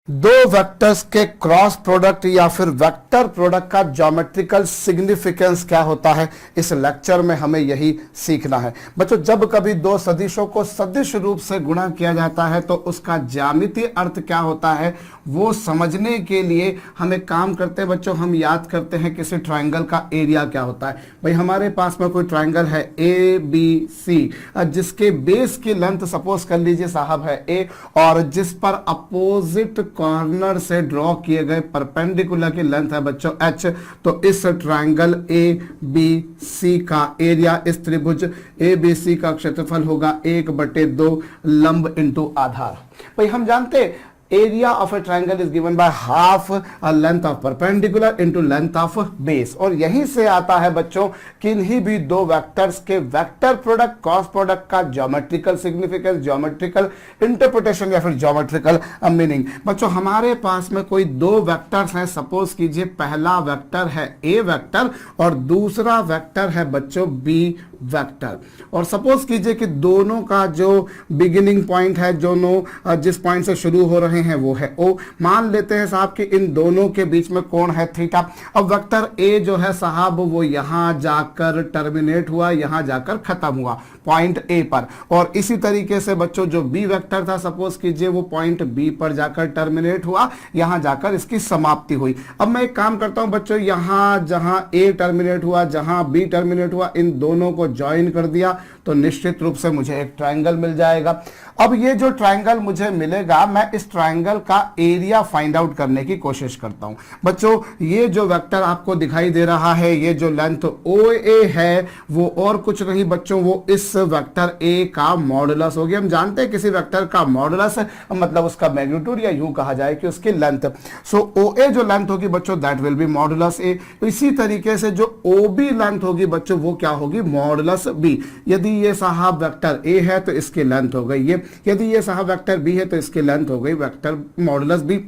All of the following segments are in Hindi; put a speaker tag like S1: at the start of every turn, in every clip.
S1: दो वेक्टर्स के क्रॉस प्रोडक्ट या फिर वेक्टर प्रोडक्ट का ज्योमेट्रिकल सिग्निफिकेंस क्या होता है, इस लेक्चर में हमें यही सीखना है। बच्चों, जब कभी दो सदिशों को सदिश रूप से गुणा किया जाता है तो उसका ज्यामितीय अर्थ क्या होता है वो समझने के लिए हम एक काम करते हैं बच्चों, हम याद करते हैं किसी ट्रायंगल का एरिया क्या होता है। भाई हमारे पास में कोई ट्रायंगल है ए बी सी, जिसके बेस की लेंथ सपोज कर लीजिए साहब है ए, और जिस पर अपोजिट कॉर्नर से ड्रॉ किए गए परपेंडिकुलर की लेंथ है बच्चों h। तो इस ट्रायंगल ए बी सी का एरिया, इस त्रिभुज ए बी सी का क्षेत्रफल होगा 1/2 लंब इंटू आधार। भाई हम जानते area of A triangle is given by half length of perpendicular into length of base, और यहीं से आता है बच्चों किन्हीं भी दो वेक्टर्स के वेक्टर प्रोडक्ट क्रॉस प्रोडक्ट का ज्योमेट्रिकल सिग्निफिकेंस, ज्योमेट्रिकल इंटरप्रिटेशन या फिर ज्योमेट्रिकल मीनिंग। बच्चों हमारे पास में कोई दो वेक्टर्स हैं, सपोज कीजिए पहला वेक्टर है ए वेक्टर और दूसरा वेक्टर है बच्चों बी वेक्टर, और सपोज कीजिए कि दोनों का जो बिगिनिंग पॉइंट है, दोनों जिस पॉइंट से शुरू हो रहे हैं वो है ओ। मान लेते हैं साहब कि इन दोनों के बीच में कोण है थीटा। अब वेक्टर ए जो है साहब वो यहां जाकर टर्मिनेट हुआ, यहां जाकर खत्म हुआ पॉइंट ए पर, और इसी तरीके से बच्चों जो बी वेक्टर था सपोज कीजिए वो पॉइंट बी पर जाकर टर्मिनेट हुआ, यहां जाकर इसकी समाप्ति हुई। अब मैं एक काम करता हूं बच्चों, यहां जहां ए टर्मिनेट हुआ, जहां बी टर्मिनेट हुआ, इन दोनों को ज्वाइन कर दिया तो निश्चित रूप से मुझे एक ट्रायंगल मिल जाएगा। अब ये जो ट्रायंगल मुझे मिलेगा, मैं इस ट्रायंगल का एरिया फाइंड आउट करने की कोशिश करता हूं। बच्चों ये जो वेक्टर आपको दिखाई दे रहा है, ये जो लेंथ ओ ए है वो और कुछ नहीं बच्चों, वो इस वेक्टर ए का मॉडुलस होगी। हम जानते हैं किसी वेक्टर का मॉडुलस मतलब उसका मैग्नीट्यूड, या यूं कहा जाए कि उसकी लेंथ। सो ओ ए जो लेंथ होगी बच्चों दैट विल बी मॉडुलस ए। तो इसी तरीके से जो ओ बी लेंथ होगी बच्चों वो क्या होगी, मॉडुलस बी। यदि ये साहब वेक्टर ए है तो इसकी लेंथ हो गई ये, यदि ये साहब वेक्टर बी है तो इसकी लेंथ हो गई वेक्टर मॉडुलस बी।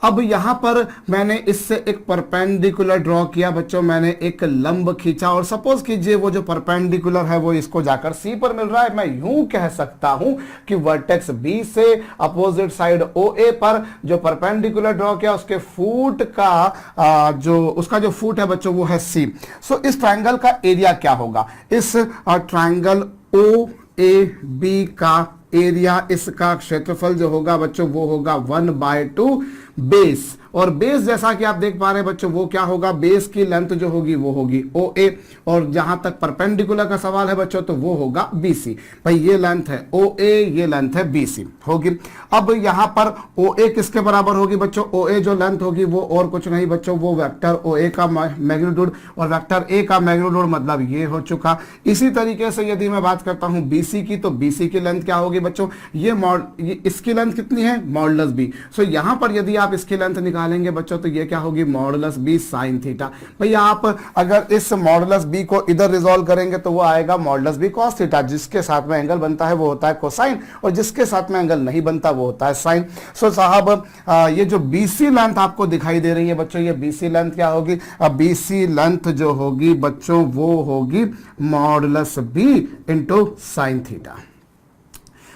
S1: अब यहां पर मैंने इससे एक परपेंडिकुलर ड्रॉ किया बच्चों, मैंने एक लंब खींचा, और सपोज कीजिए वो जो परपेंडिकुलर है वो इसको जाकर सी पर मिल रहा है। मैं यूं कह सकता हूं कि वर्टेक्स बी से अपोजिट साइड ओ ए पर जो परपेंडिकुलर ड्रॉ किया उसके फुट का जो फुट है बच्चों वो है सी। सो इस ट्रायंगल का एरिया क्या होगा, इस ट्रायंगल ओ ए बी का एरिया, इसका क्षेत्रफल जो होगा बच्चों वो होगा 1/2 बेस। और बेस जैसा कि आप देख पा रहे हैं बच्चों वो क्या होगा, बेस की लेंथ जो होगी वो होगी ओ ए, और जहां तक परपेंडिकुलर का सवाल है बच्चों तो वो होगा बी सी। भाई ये लेंथ है ओ ए, ये लेंथ है बी सी होगी। अब यहां पर ओ ए किसके बराबर होगी बच्चों, ओ ए जो लेंथ होगी वो और कुछ नहीं बच्चों, वो वेक्टर ओ ए का मैग्नीट्यूड, और वेक्टर ए का मैग्नीट्यूड मतलब ये हो चुका। इसी तरीके से यदि मैं बात करता हूं बी सी की, तो बी सी की लेंथ क्या होगी बच्चों, ये इसकी लेंथ कितनी है, मॉडुलस बी। सो यहां पर यदि आप इसकी लेंथ निकालेंगे बच्चों तो ये क्या होगी, मॉडुलस बी साइन थीटा। भैया आप अगर इस मॉडुलस बी को इधर रिजॉल्व करेंगे तो वो आएगा मॉडुलस बी कॉस थीटा। जिसके साथ में एंगल बनता है वो होता है कोसाइन, और जिसके साथ में एंगल नहीं बनता वो होता है साइन। सो साहब ये जो बीसी लेंथ आपको दिखाई दे रही है बच्चों, ये बीसी लेंथ क्या होगी, बीसी लेंथ जो होगी बच्चों वो होगी modulus B into sine theta.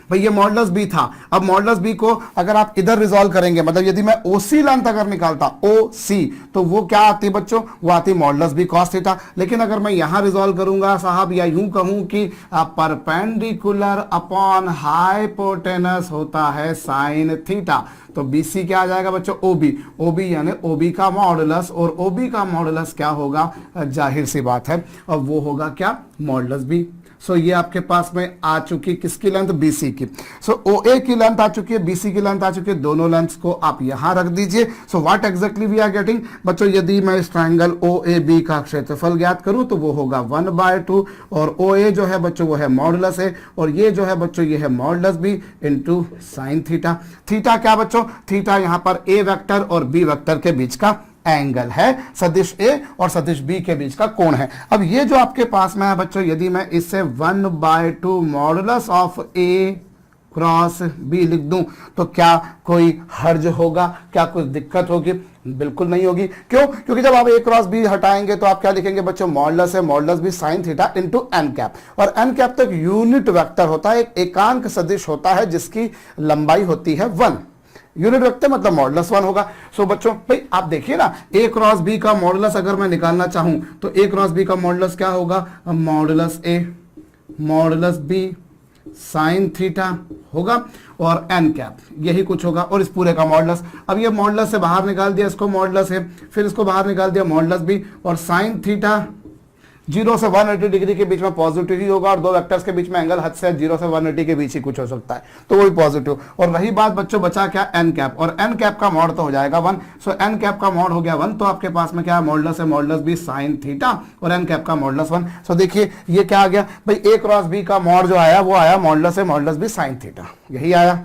S1: भाई ये मॉडुलस बी था। अब मॉडुलस बी को अगर आप इधर रिजॉल्व करेंगे, मतलब यदि मैं ओसी लेंथ अगर निकालता ओ सी, तो वो क्या आती बच्चों, वो आती मॉडुलस बी कॉस थीटा। लेकिन अगर मैं यहां रिजॉल्व करूंगा साहब, या यूं कहूं कि परपेंडिकुलर अपॉन हाइपोटेनस होता है साइन थीटा, तो बीसी क्या आ जाएगा बच्चों, ओबी। ओबी यानी ओबी का मॉडुलस, और ओबी का मॉडुलस क्या होगा, जाहिर सी बात है, और वो होगा क्या, मॉडुलस बी। सो ये आपके पास में आ चुकी किसकी लेंथ, बीसी की। सो ओ ए की लेंथ आ चुकी है, बीसी की लेंथ आ चुकी है, दोनों लेंथ्स को आप यहां रख दीजिए। So what exactly we are getting बच्चों, यदि मैं इस ट्रायंगल ओ ए बी का क्षेत्रफल ज्ञात करूं तो वो होगा 1/2, और ओ ए जो है बच्चों वो है मॉडुलस है, और ये जो है बच्चों ये है modulus B into sine theta. Theta क्या बच्चों, थीटा यहां पर ए वेक्टर और बी वेक्टर के बीच का एंगल है, सदिश ए और सदिश बी के बीच का कोण है। अब ये जो आपके पास में है बच्चों, यदि मैं इससे 1/2 modulus of A cross B लिख दूं तो क्या कोई हर्ज होगा, क्या कोई दिक्कत होगी, बिल्कुल नहीं होगी। क्यों, क्योंकि जब आप ए क्रॉस बी हटाएंगे तो आप क्या लिखेंगे बच्चों, मॉडुलस है modulus B sine theta into N cap, और एन कैप तो एक यूनिट वेक्टर होता है, एक एकांक सदिश होता है जिसकी लंबाई होती है 1। यूनिट वेक्टर मतलब मॉडुलस 1 होगा। सो बच्चों भाई आप देखिए ना, ए क्रॉस बी का मॉडुलस अगर मैं निकालना चाहूं तो ए क्रॉस बी का मॉडुलस क्या होगा, मॉडुलस ए मॉडुलस बी साइन थीटा होगा और एन कैप, यही कुछ होगा। और इस पूरे का मॉडुलस, अब ये मॉडुलस से बाहर निकाल दिया, इसको मॉडुलस है, फिर इसको बाहर निकाल दिया मॉडुलस बी, और साइन थीटा 0 से 180 डिग्री के बीच में पॉजिटिव ही होगा, और दो वेक्टर्स के बीच में एंगल हद से 0 से 180 के बीच ही कुछ हो सकता है, तो वो भी पॉजिटिव। और रही बात बच्चों बचा क्या, एन कैप, और एन कैप का मॉड तो हो जाएगा 1। सो एन कैप का मॉड हो गया 1, तो आपके पास में क्या मॉडुलस है, मॉडुलस बी साइन थीटा और एन कैप का मॉडुलस 1। सो देखिए ये क्या आ गया भाई, ए क्रॉस बी का मॉड जो आया वो आया मॉडुलस है मॉडुलस बी साइन थीटा, यही आया,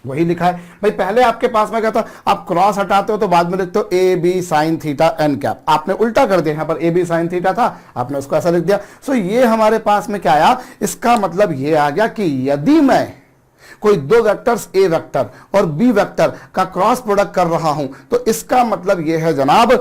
S1: वही लिखा है भाई। पहले आपके पास में क्या था, आप क्रॉस हटाते हो तो बाद में लिखते हो A B sine theta N cap, आपने उल्टा कर दिया, यहां पर ए बी साइन थीटा था, आपने उसको ऐसा लिख दिया। सो ये हमारे पास में क्या आया, इसका मतलब ये आ गया कि यदि मैं कोई दो वेक्टर्स ए वेक्टर और बी वेक्टर का क्रॉस प्रोडक्ट कर रहा हूं तो इसका मतलब यह है जनाब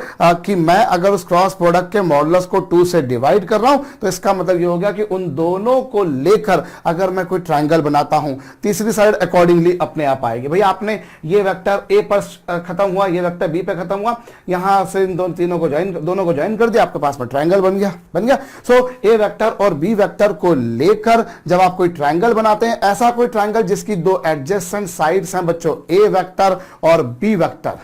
S1: कि मैं अगर उस क्रॉस प्रोडक्ट के मॉडुलस को 2 से डिवाइड कर रहा हूं तो इसका मतलब यह हो गया कि उन दोनों को लेकर अगर मैं कोई ट्रायंगल बनाता हूं, तीसरी साइड अकॉर्डिंगली अपने आप आएगी। भाई आपने ये वेक्टर ए पर खत्म हुआ, ये वेक्टर बी पे खत्म हुआ, यहां से इन दोनों को ज्वाइन कर दिया, आपके पास में ट्रायंगल बन गया। सो ए वेक्टर और बी वेक्टर को लेकर जब आप कोई ट्रायंगल बनाते हैं, ऐसा कोई ट्रायंगल जिसकी दो एडजेसेंट साइड्स हैं बच्चों, ए वेक्टर और बी वेक्टर,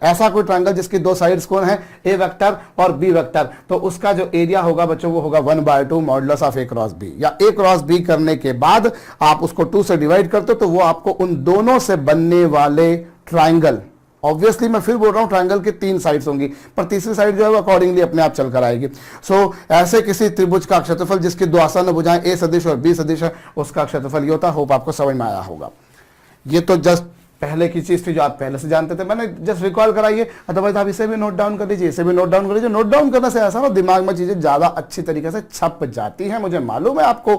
S1: ऐसा कोई ट्रायंगल जिसकी दो साइड्स कौन है, ए वेक्टर और बी वेक्टर, तो उसका जो एरिया होगा बच्चों वो होगा 1/2 modulus of A cross B. या ए क्रॉस बी करने के बाद आप उसको 2 से डिवाइड करते हो तो वो आपको उन दोनों से बनने वाले ट्रायंगल, ऑब्वियसली मैं फिर बोल रहा हूं ट्रायंगल की 3 साइड्स होंगी, पर तीसरी साइड जो है वो अकॉर्डिंगली अपने आप चल कर आएगी। सो ऐसे किसी त्रिभुज का क्षेत्रफल जिसकी दो आसन्न भुजाएं ए सदिश और बी सदिश है, उसका क्षेत्रफल ये होता है। होप आपको समझ में आया होगा। ये तो जस्ट पहले की चीज थी जो आप पहले से जानते थे, मैंने जस्ट रिकॉल कराइए, अदरवाइज आप इसे भी नोट डाउन कर लीजिए, इसे भी नोट डाउन कर लीजिए। नोट डाउन करने से ऐसा ना दिमाग में चीजें ज्यादा अच्छी तरीके से छप जाती हैं, मुझे मालूम है आपको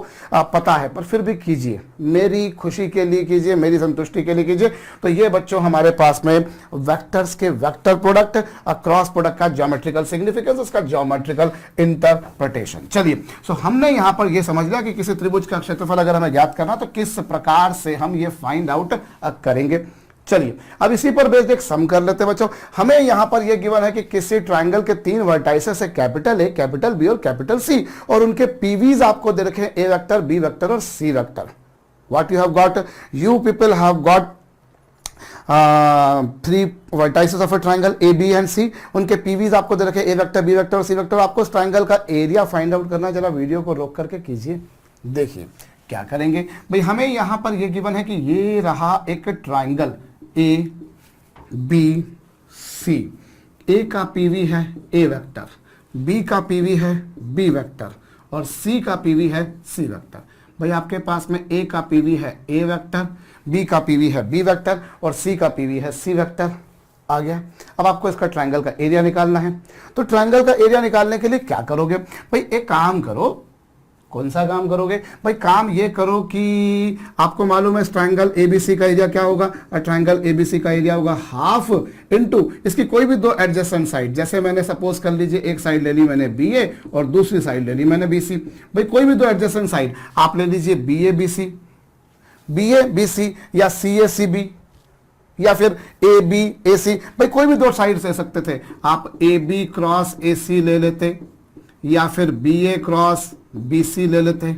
S1: पता है, पर फिर भी कीजिए, मेरी खुशी के लिए कीजिए, मेरी संतुष्टि के लिए कीजिए। तो ये बच्चों हमारे पास में वेक्टर्स के वेक्टर प्रोडक्ट, क्रॉस प्रोडक्ट का ज्योमेट्रिकल सिग्निफिकेंस, उसका ज्योमेट्रिकल इंटरप्रिटेशन। चलिए, सो हमने यहां पर यह समझ लिया कि किसी त्रिभुज का क्षेत्रफल अगर हमें ज्ञात करना तो किस प्रकार से हम ये फाइंड आउट करेंगे। चलिए अब इसी पर बेस्ड एक सम कर लेते हैं बच्चों। हमें यहां पर यह गिवन है कि किसी ट्रायंगल के 3 वर्टाइसेस है, कैपिटल ए, कैपिटल बी और कैपिटल सी, और उनके पीवीज आपको दे रखे हैं, ए वेक्टर, बी वेक्टर और C vector. What you have got, you people have got 3 vertices of a triangle A B and C, उनके पीवीज आपको दे रखे हैं, ए वेक्टर, बी वेक्टर और सी वेक्टर। आपको उस ट्रायंगल का एरिया फाइंड आउट करना है। जरा वीडियो को रोक करके कीजिए, देखिए क्या करेंगे भाई। हमें यहां पर यह गिवन है कि ये रहा एक ट्रायंगल ए बी सी, ए का पीवी है ए वेक्टर, बी का पीवी है बी वेक्टर और सी का पीवी है सी वेक्टर। भाई आपके पास में ए का पीवी है ए वेक्टर, बी का पीवी है बी वेक्टर और सी का पीवी है सी वेक्टर। आ गया। अब आपको इसका ट्रायंगल का एरिया निकालना है। तो ट्रायंगल का एरिया निकालने के लिए क्या करोगे भाई, एक काम करो। कौन सा काम करोगे भाई, काम ये करो कि आपको मालूम है ट्रायंगल एबीसी का एरिया क्या होगा, ट्रायंगल एबीसी का एरिया होगा हाफ इनटू इसकी कोई भी दो एडजेसेंट साइड। जैसे मैंने सपोज कर लीजिए एक साइड ले ली मैंने बीए और दूसरी साइड ले ली मैंने बीसी। भाई कोई भी दो एडजेसेंट साइड आप ले लीजिए बीए बीसी या सीए सीबी या फिर ए बी ए सी। भाई कोई भी दो साइड ले सकते थे आप, ए बी क्रॉस ए सी ले लेते या फिर बी ए क्रॉस बी सी ले लेते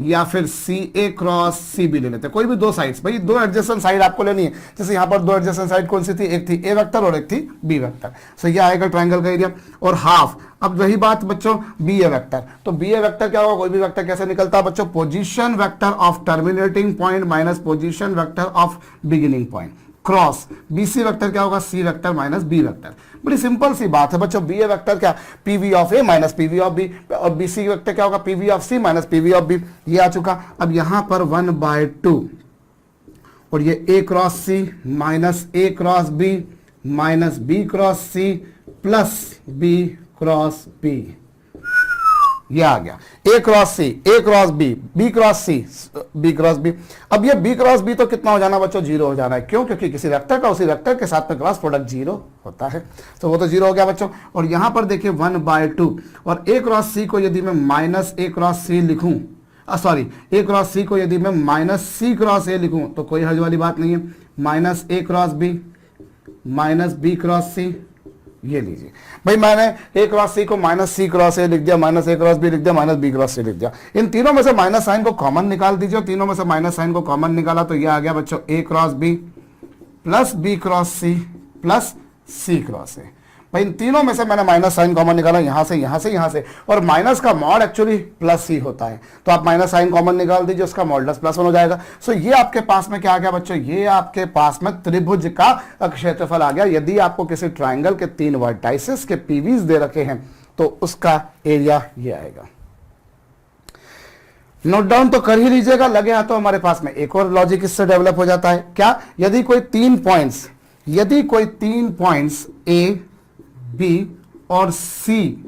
S1: या फिर सी ए क्रॉस सी बी ले लेते। कोई भी दो साइड्स, भाई दो एडजेसेंट साइड आपको लेनी है। जैसे यहां पर दो एडजेसेंट साइड कौन सी थी, एक थी ए वेक्टर और एक थी बी वेक्टर। सो ये आएगा ट्रायंगल का एरिया। और हाफ, अब वही बात बच्चों बी ए वेक्टर, तो बी ए वेक्टर क्या होगा, कोई भी वेक्टर कैसे निकलता है बच्चों, position vector of terminating point minus position vector of beginning point cross BC vector क्या होगा, C vector minus B vector. बड़ी सिंपल सी बात है बच्चों, बी ए वेक्टर क्या, PV of A minus PV of B, और बीसी वेक्टर क्या होगा, PV of C minus PV of B. ये आ चुका। अब यहां पर 1/2 और ये A cross C minus A cross B minus B cross C plus B cross B. ये आ गया A cross C, A cross B, B cross C, B cross B. अब ये बी क्रॉस बी तो कितना हो जाना बच्चों, 0 हो जाना है। क्यों, क्योंकि किसी वेक्टर का उसी वेक्टर के साथ में क्रॉस प्रोडक्ट 0 होता है, तो वो तो 0 हो गया बच्चों। और यहां पर देखिए 1/2 और ए क्रॉस सी को यदि मैं माइनस ए क्रॉस सी लिखूं, सॉरी ए क्रॉस सी को यदि मैं माइनस सी क्रॉस ए लिखूं तो कोई हर्ज वाली बात नहीं है, minus A cross B minus B cross C, ये लीजिए भाई मैंने ए क्रॉस सी को माइनस सी क्रॉस ए लिख दिया, माइनस ए क्रॉस बी लिख दिया, माइनस बी क्रॉस सी लिख दिया। इन तीनों में से माइनस साइन को कॉमन निकाल दीजिए, तीनों में से माइनस साइन को कॉमन निकाला तो ये आ गया बच्चों A cross B plus B cross C plus C cross A. भाई इन तीनों में से मैंने माइनस साइन कॉमन निकाला, यहां से यहां से यहां से, और माइनस का मॉड एक्चुअली प्लस ही होता है, तो आप माइनस साइन कॉमन निकाल दीजिए, उसका मॉडुलस प्लस 1 हो जाएगा। सो ये आपके पास में क्या आ गया बच्चों, ये आपके पास में त्रिभुज का क्षेत्रफल आ गया। यदि आपको किसी ट्राइंगल के 3 वर्टाइसेस के पीवीज दे रखे हैं तो उसका एरिया ये आएगा। नोट डाउन तो कर ही लीजिएगा, लगे हाथों हमारे पास में एक और लॉजिक इससे डेवलप हो जाता है। क्या, यदि कोई 3 पॉइंट्स ए बी और सी,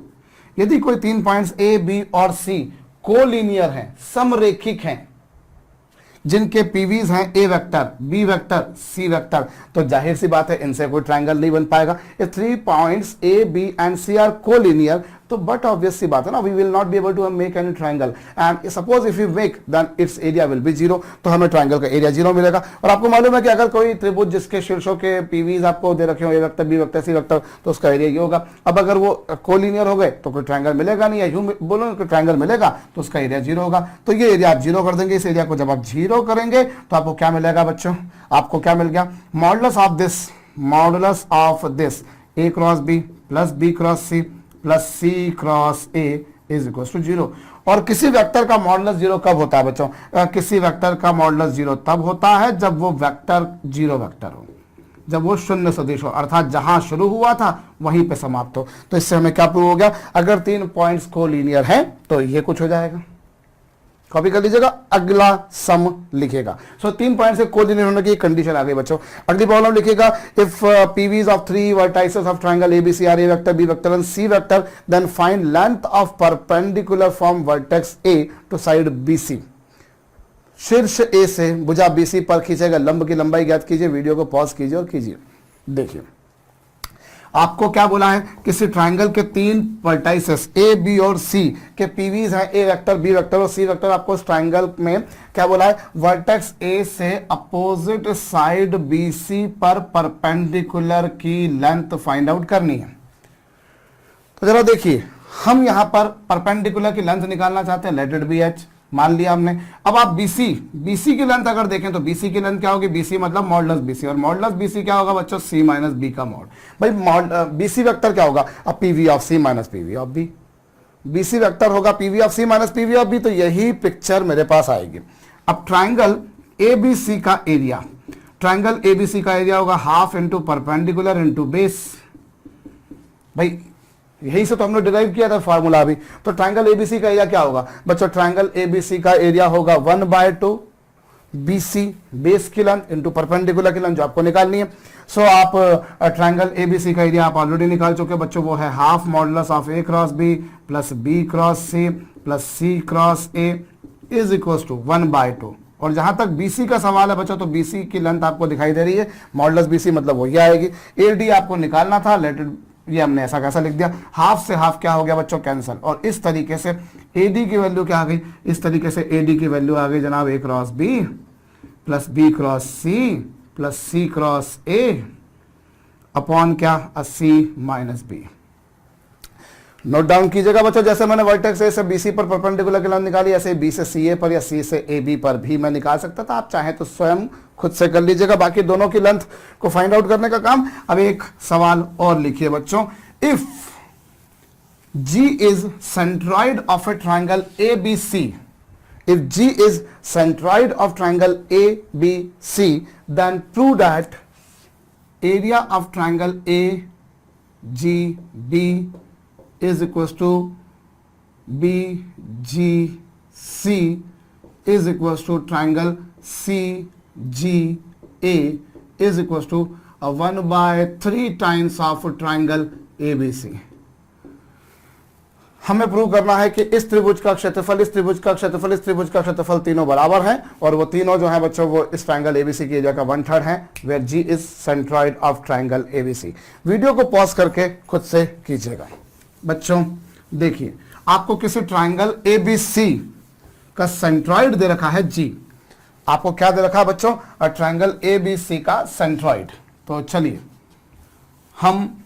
S1: यदि कोई 3 पॉइंट्स ए बी और सी कोलिनियर हैं, समरेखिक हैं, जिनके पीवीज हैं A vector B vector C vector, तो जाहिर सी बात है इनसे कोई ट्रायंगल नहीं बन पाएगा। ये 3 points A B and C are collinear, तो बट ऑब्वियस सी बात है ना, we will not be able to make any triangle and suppose if you make then its area will be 0, तो हमें ट्रायंगल का एरिया 0 मिलेगा। और आपको मालूम है कि अगर कोई त्रिभुज जिसके शीर्षों के पीवीज आपको दे रखे हो A vector B vector C vector, तो उसका एरिया ये होगा। अब अगर वो कोलिनियर हो गए तो कोई ट्रायंगल मिलेगा नहीं, या यूं बोलो कि ट्रायंगल मिलेगा तो उसका एरिया 0 होगा। तो ये एरिया आप 0 कर देंगे। इस एरिया को जब आप 0 करेंगे तो आपको क्या मिलेगा बच्चों, आपको क्या मिल गया, modulus of this A cross B plus B cross C plus C cross A is equal to 0। और किसी वेक्टर का मॉडुलस 0 कब होता है बच्चों, किसी वेक्टर का मॉडुलस 0 तब होता है जब वो वेक्टर 0 वेक्टर हो, जब वो शून्य सदिश हो, अर्थात जहां शुरू हुआ था वहीं पे समाप्त हो। तो इससे हमें क्या प्रूव हो गया, अगर 3 पॉइंट्स कोलिनियर हैं तो ये कुछ हो जाएगा। कॉपी कर लीजिएगा, अगला सम लिखेगा। सो 3 पॉइंट से कोलिनियर होने की कंडीशन आ गई बच्चों। अगली प्रॉब्लम लिखेगा, if PVs of 3 vertices of triangle ABC are A vector B vector and C vector, then find length of perpendicular from vertex A to side BC. शीर्ष ए से भुजा बीसी पर खींचेगा, लंब की लंबाई ज्ञात कीजिए। वीडियो को पॉज कीजिए और कीजिए। देखिए आपको क्या बोला है, किसी ट्रायंगल के 3 वर्टाइसेस ए बी और सी के पीवीज हैं ए वेक्टर बी वेक्टर और सी वेक्टर। आपको इस ट्रायंगल में क्या बोला है, वर्टेक्स ए से अपोजिट साइड बी सी पर परपेंडिकुलर की लेंथ फाइंड आउट करनी है। तो जरा देखिए, हम यहां पर परपेंडिकुलर की लेंथ निकालना चाहते हैं, लेट इट बी एच, मान लिया हमने। अब आप बीसी की लेंथ अगर देखें तो बीसी की लेंथ क्या होगी, बीसी मतलब मॉडुलस बीसी, और मॉडुलस बीसी क्या होगा बच्चों, सी माइनस बी का मॉड। भाई बीसी वेक्टर क्या होगा, अब PV of C minus PV of B, BC vector होगा PV of C minus PV of B. तो यही पिक्चर मेरे पास आएगी। अब ट्राइंगल एबीसी का एरिया, ट्राइंगल एबीसी का एरिया होगा half into perpendicular into base. भाई यही से तो हमने डिराइव किया था फार्मूला भी। तो ट्रायंगल एबीसी का एरिया क्या होगा बच्चों, ट्रायंगल एबीसी का एरिया होगा 1/2 बीसी बेस की लेंथ इंटू परपेंडिकुलर की लेंथ जो आपको निकालनी है। सो आप ट्रायंगल एबीसी का एरिया आप ऑलरेडी निकाल चुके बच्चों, वो है half modulus of A cross B plus B cross C plus C cross A is equal to 1/2। और जहां तक बीसी का सवाल है बच्चों, तो बीसी की लेंथ आपको दिखाई दे रही है, मॉडुलस बीसी मतलब वो ये आएगी। एडी आपको निकालना था, लेट ये हमने ऐसा कैसा लिख दिया, हाफ से हाफ क्या हो गया बच्चों, कैंसिल। और इस तरीके से एडी की वैल्यू क्या आ गई, इस तरीके से एडी की वैल्यू आ गई जनाब A cross B plus B cross C plus C cross A upon क्या, C minus B. Note down कीजिएगा बच्चों, जैसे मैंने वर्टेक्स ए से बीसी पर परपेंडिकुलर की लेंथ निकाली, ऐसे बी से सी ए पर या सी से ए बी पर भी मैं निकाल सकता था। आप चाहें तो स्वयं खुद से कर लीजिएगा, बाकी दोनों की लेंथ को फाइंड आउट करने का काम। अब एक सवाल और लिखिए बच्चों, if G is centroid of a triangle ABC, if G is centroid of triangle ABC, then prove that area of triangle AGB is equals to BGC is equals to triangle CGA is equals to 1/3 times of triangle ABC। हमें प्रूव करना है कि इस त्रिभुज का क्षेत्रफल, इस त्रिभुज का क्षेत्रफल, इस त्रिभुज का क्षेत्रफल तीनों बराबर हैं, और वो तीनों जो है बच्चों वो इस ट्रायंगल एबीसी की एरिया का 1/3 है, where G is centroid of triangle ABC. Video को पॉज करके खुद से कीजिएगा। बच्चों देखिए, आपको किसी ट्रायंगल एबीसी का सेंट्रॉइड दे रखा है जी। आपको क्या दे रखा है बच्चों? ट्रायंगल ABC का सेंट्रॉइड। तो चलिए हम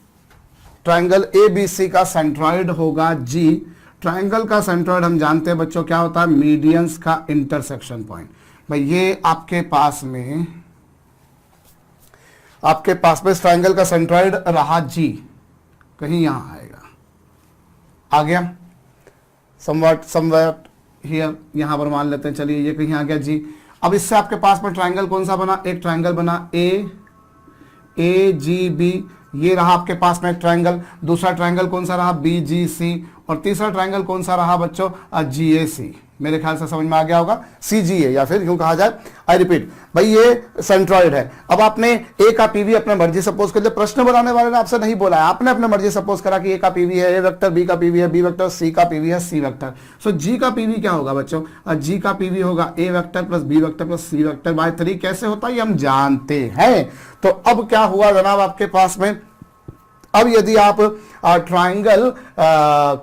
S1: ट्रायंगल ABC का सेंट्रॉइड होगा जी। ट्रायंगल का सेंट्रॉइड हम जानते हैं बच्चों क्या होता है? मीडियंस का इंटरसेक्शन पॉइंट। भाई ये आपके पास में इस ट्रायंगल का सेंट्रॉइड रहा जी, कहीं यहां आएगा, आ गया समवेट हियर, यहां पर मान लेते हैं, चलिए ये कहीं आ गया जी। अब इससे आपके पास में ट्रायंगल कौन सा बना? एक ट्रायंगल बना AGB, ये रहा आपके पास में एक ट्रायंगल। दूसरा ट्रायंगल कौन सा रहा? BGC। और तीसरा ट्रायंगल कौन सा रहा बच्चों? GAC। मेरे ख्याल से समझ में आ गया होगा, CGA या फिर यूं कहा जाए, आई रिपीट, भाई ये सेंट्रॉइड है। अब आपने ए का पीवी अपने मर्जी सपोज कर लिया, प्रश्न बनाने वाले ने आपसे नहीं बोला है, आपने अपने मर्जी सपोज करा कि ए का पीवी है ए वेक्टर, बी का पीवी है बी वेक्टर, सी का पीवी है सी वेक्टर। सो जी का पीवी क्या होगा बच्चों? जी का पीवी होगा A vector plus B vector plus C vector by 3। कैसे होता है ये हम जानते हैं। तो अब क्या हुआ जनाब आपके पास में? अब यदि आप ट्रायंगल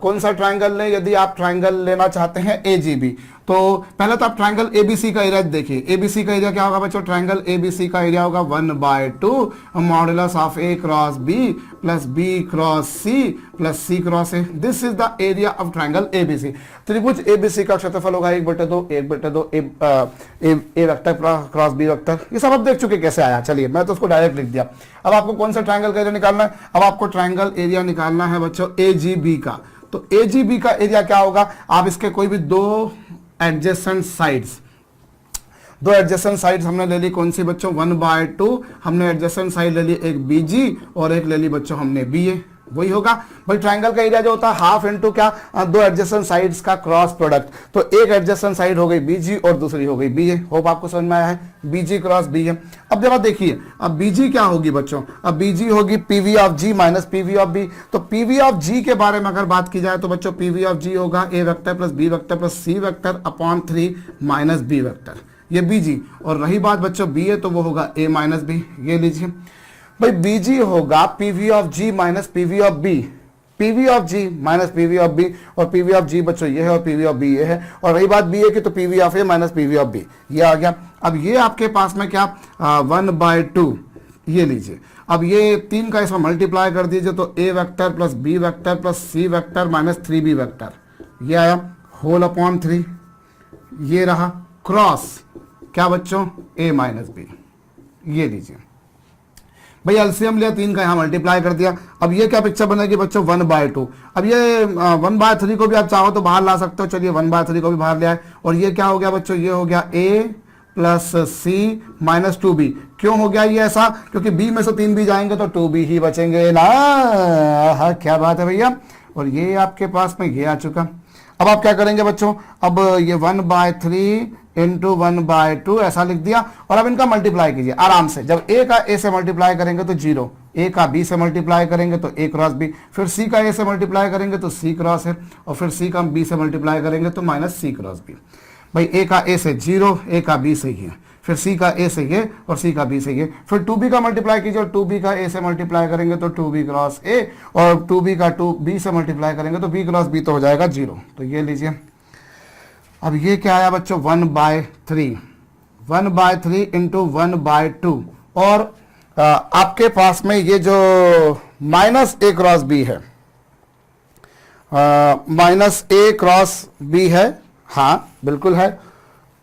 S1: कौन सा ट्रायंगल लें? यदि आप ट्रायंगल लेना चाहते हैं AGB, तो पहले तो आप ट्रायंगल ABC का एरिया देखिए। ABC का एरिया क्या होगा बच्चों? ट्रायंगल ABC का एरिया होगा 1/2 modulus of A cross B plus B cross C plus C cross A। This is the area of triangle ABC। त्रिभुज ABC का क्षेत्रफल होगा 1/2 A vector cross B vector. ये सब आप देख चुके कैसे आया। चलिए मैं तो उसको डायरेक्ट लिख दिया। अब आपको कौन सा ट्रायंगल का एरिया निकालना है? अब आपको ट्रायंगल एरिया निकालना है बच्चों AGB का। तो AGB का एरिया क्या होगा? आप इसके कोई भी दो एडजेसेंट साइड्स हमने ले ली, कौन सी बच्चों? 1/2 हमने एडजेसेंट साइड ले ली, एक BG और एक ले ली बच्चों हमने BA। वही होगा भाई ट्रायंगल का एरिया जो होता है हाफ इनटू क्या? दो एडजेसेंट साइड्स का क्रॉस प्रोडक्ट। तो एक एडजेसेंट साइड हो गई BG और दूसरी हो गई BA। होप आपको समझ में आया है, BG क्रॉस BA। अब जरा देखिए, अब BG क्या होगी बच्चों? अब BG होगी PV of G minus PV of B। तो PV ऑफ G के बारे में अगर बात की जाए तो बच्चों PV ऑफ G होगा A vector plus B vector plus C vector upon 3 minus B vector, ये BG। और रही बात बच्चों BA, तो वो होगा A माइनस B। ये लीजिए भाई BG होगा PV of G minus PV of B, PV of G minus PV of B। और PV ऑफ G बच्चों ये है और PV ऑफ B ये है। और रही बात BA की, तो PV of A minus PV of B ये आ गया। अब ये आपके पास में क्या? 1/2 ये लीजिए। अब ये 3 का इसमें मल्टीप्लाई कर दीजिए, तो A vector plus B vector plus C vector minus 3B vector, ये आया होल अपॉन 3। ये रहा क्रॉस क्या बच्चों? A minus B। ये लीजिए भाई एलसीएम लिया, 3 का यहां मल्टीप्लाई कर दिया। अब ये क्या पिक्चर बनेगी बच्चों? 1/2। अब ये 1/3 को भी आप चाहो तो बाहर ला सकते हो। चलिए 1/3 को भी बाहर ले आए। और ये क्या हो गया बच्चों? ये हो गया A plus C minus 2B। क्यों हो गया ये ऐसा? क्योंकि B में से 3 भी जाएंगे तो 2B ही बचेंगे ना। हाँ क्या बात है भैया। और ये आपके पास में ये आ चुका। अब आप क्या करेंगे बच्चों? अब ये 1/3 इंटू 1/2 ऐसा लिख दिया। और अब इनका मल्टीप्लाई कीजिए आराम से। जब A का A से मल्टीप्लाई करेंगे तो 0, A का B से मल्टीप्लाई करेंगे तो A क्रॉस B, फिर C का A से मल्टीप्लाई करेंगे तो C क्रॉस है, और फिर C का B से मल्टीप्लाई करेंगे तो माइनस C क्रॉस B। भाई A का A से 0, A का B से ये, फिर C का A से ये और C का B से ये। फिर 2B का मल्टीप्लाई कीजिए और 2B का A से मल्टीप्लाई करेंगे तो 2B क्रॉस A, और 2B का 2B से मल्टीप्लाई करेंगे तो B क्रॉस B तो हो जाएगा 0। तो ये लीजिए। अब ये क्या आया बच्चों? 1/3 इंटू 1/2। और आपके पास में ये जो माइनस A क्रॉस B है, माइनस A क्रॉस B है, हाँ बिल्कुल है।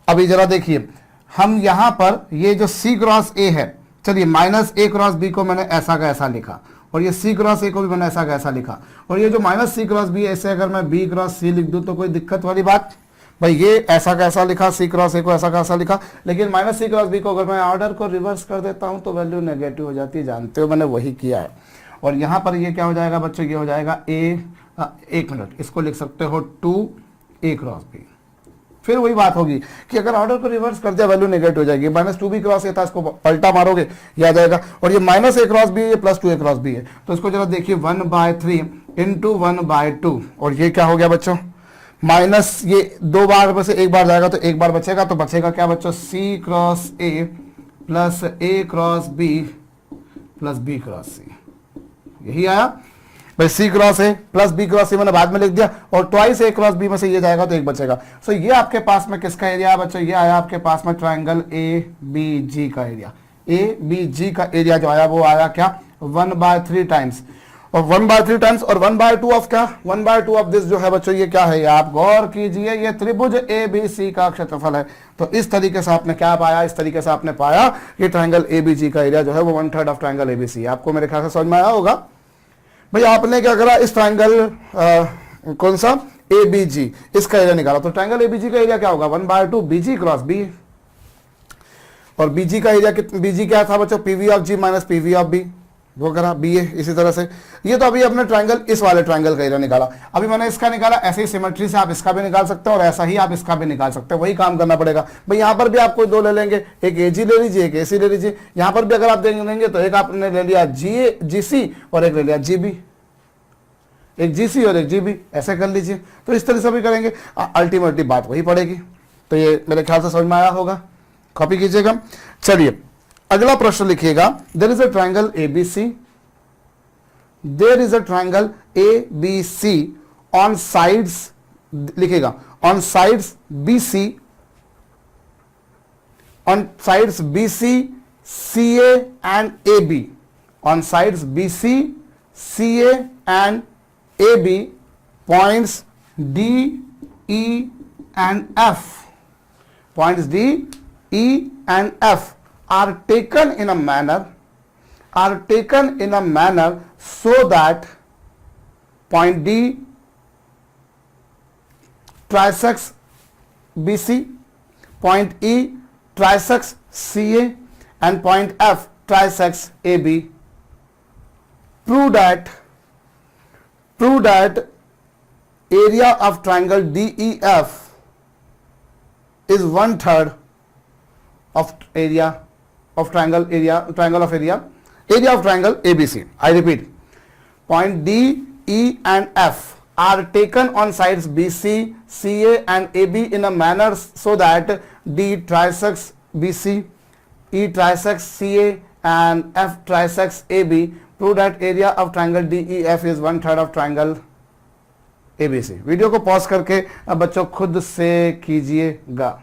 S1: अभी जरा देखिए, हम यहां पर ये जो C क्रॉस A है, चलिए माइनस A क्रॉस B को मैंने ऐसा का ऐसा लिखा, और ये C क्रॉस A को भी मैंने ऐसा का ऐसा लिखा। और ये जो माइनस C क्रॉस B, ऐसे अगर मैं B क्रॉस C लिख दूं तो कोई दिक्कत वाली बात? भाई ये ऐसा कैसा लिखा, C क्रॉस A को ऐसा कैसा लिखा, लेकिन माइनस C क्रॉस B को अगर मैं ऑर्डर को रिवर्स कर देता हूं तो वैल्यू नेगेटिव हो जाती है। जानते हो मैंने वही किया है। और यहां पर ये क्या हो जाएगा बच्चों? ये हो जाएगा एक मिनट, इसको लिख सकते हो 2A क्रॉस B। फिर वही बात होगी कि अगर ऑर्डर को रिवर्स कर दिया वैल्यू नेगेटिव हो जाएगी। माइनस 2B क्रॉस A था, इसको पलटा मारोगे ये आ जाएगा। और ये माइनस A क्रॉस B, ये प्लस 2A क्रॉस B है। तो इसको जरा देखिए, 1/3 इंटू 1/2। और ये क्या हो गया बच्चों? माइनस ये 2 बार में से 1 बार जाएगा तो 1 बार बचेगा। तो बचेगा क्या बच्चों? C cross A plus A cross B plus B cross C। यही आया। भाई C cross A plus B cross C मैंने बाद में लिख दिया, और ट्वाइस ए क्रॉस बी में से ये जाएगा तो एक बचेगा। सो ये आपके पास में किसका एरिया है बच्चों, ये आया आपके पास में ट्राइंगल ए बी जी का एरिया। ए बी जी का एरिया जो आया वो आया क्या 1/3 टाइम्स, और 1/3 टाइम्स और 1/2 ऑफ क्या 1/2 ऑफ दिस जो है बच्चों ये क्या है, आप गौर कीजिए ये त्रिभुज ए बी सी का क्षेत्रफल है। तो इस तरीके से आपने क्या पाया, इस तरीके से आपने पाया कि ट्राइंगल ए बी जी का एरिया जो है वो 1/3 of triangle A B C. आपको मेरे ख्याल से समझ में आया होगा। भाई आपने क्या करा, इस ट्राइंगल कौन सा ए बी जी इसका एरिया निकाला, तो ट्राइंगल ए बी जी का एरिया क्या होगा 1/2 बी जी क्रॉस बी, और बीजी का एरिया बीजी क्या था बच्चों PV of G minus PV of B, वो करा बी ए। इसी तरह से ये तो अभी अपने ट्राइंगल इस वाले ट्राइंगल का एरिया निकाला, अभी मैंने इसका निकाला, ऐसे ही सिमेट्री से आप इसका भी निकाल सकते हो और ऐसा ही आप इसका भी निकाल सकते हो, वही काम करना पड़ेगा। भाई यहाँ पर भी आप कोई दो ले लेंगे, एक ए जी ले लीजिए एक ए सी ले लीजिए, यहाँ पर भी अगर आप देंगे तो एक आपने ले लिया जी सी और एक ले लिया जी बी, एक जी सी और एक जी बी, ऐसे कर लीजिए। तो इस तरह से भी करेंगे, अल्टीमेटली बात वही पड़ेगी। तो ये मेरे ख्याल से समझ में आया होगा, कॉपी कीजिएगा। चलिए अगला प्रश्न लिखिएगा, there is a triangle A B C, there is a triangle A B C on sides, लिखिएगा on sides B C, on sides B C C A and A B, on sides B C C A and A B, points D E and F, points D, E and F are taken in a manner so that point D trisects BC, point E trisects CA and point F trisects AB. Prove that area of triangle DEF is 1/3 of area of triangle of triangle ABC. I repeat, point D, E and F are taken on sides BC, CA and AB in a manner so that D trisects BC, E trisects CA and F trisects AB. Prove that area of triangle DEF is 1/3 of triangle ABC। Video को पॉज करके अब बच्चों खुद से कीजिएगा।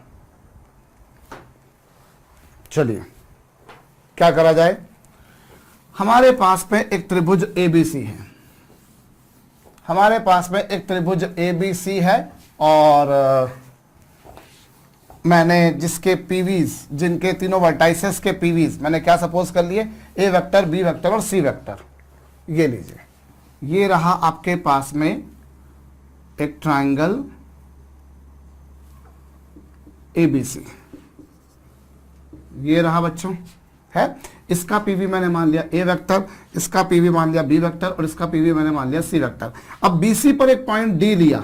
S1: चलिए क्या करा जाए, हमारे पास में एक त्रिभुज ABC है, हमारे पास में एक त्रिभुज ABC है, और मैंने जिसके पीवीज, जिनके तीनों वर्टाइसेस के पीवीज मैंने क्या सपोज कर लिए, ए वेक्टर बी वेक्टर और सी वेक्टर। ये लीजिए, ये रहा आपके पास में एक ट्राइंगल ABC, ये रहा बच्चों है, इसका पीवी मैंने मान लिया ए वेक्टर, इसका पीवी मान लिया बी वेक्टर और इसका पीवी मैंने मान लिया सी वेक्टर। अब BC पर एक पॉइंट डी लिया,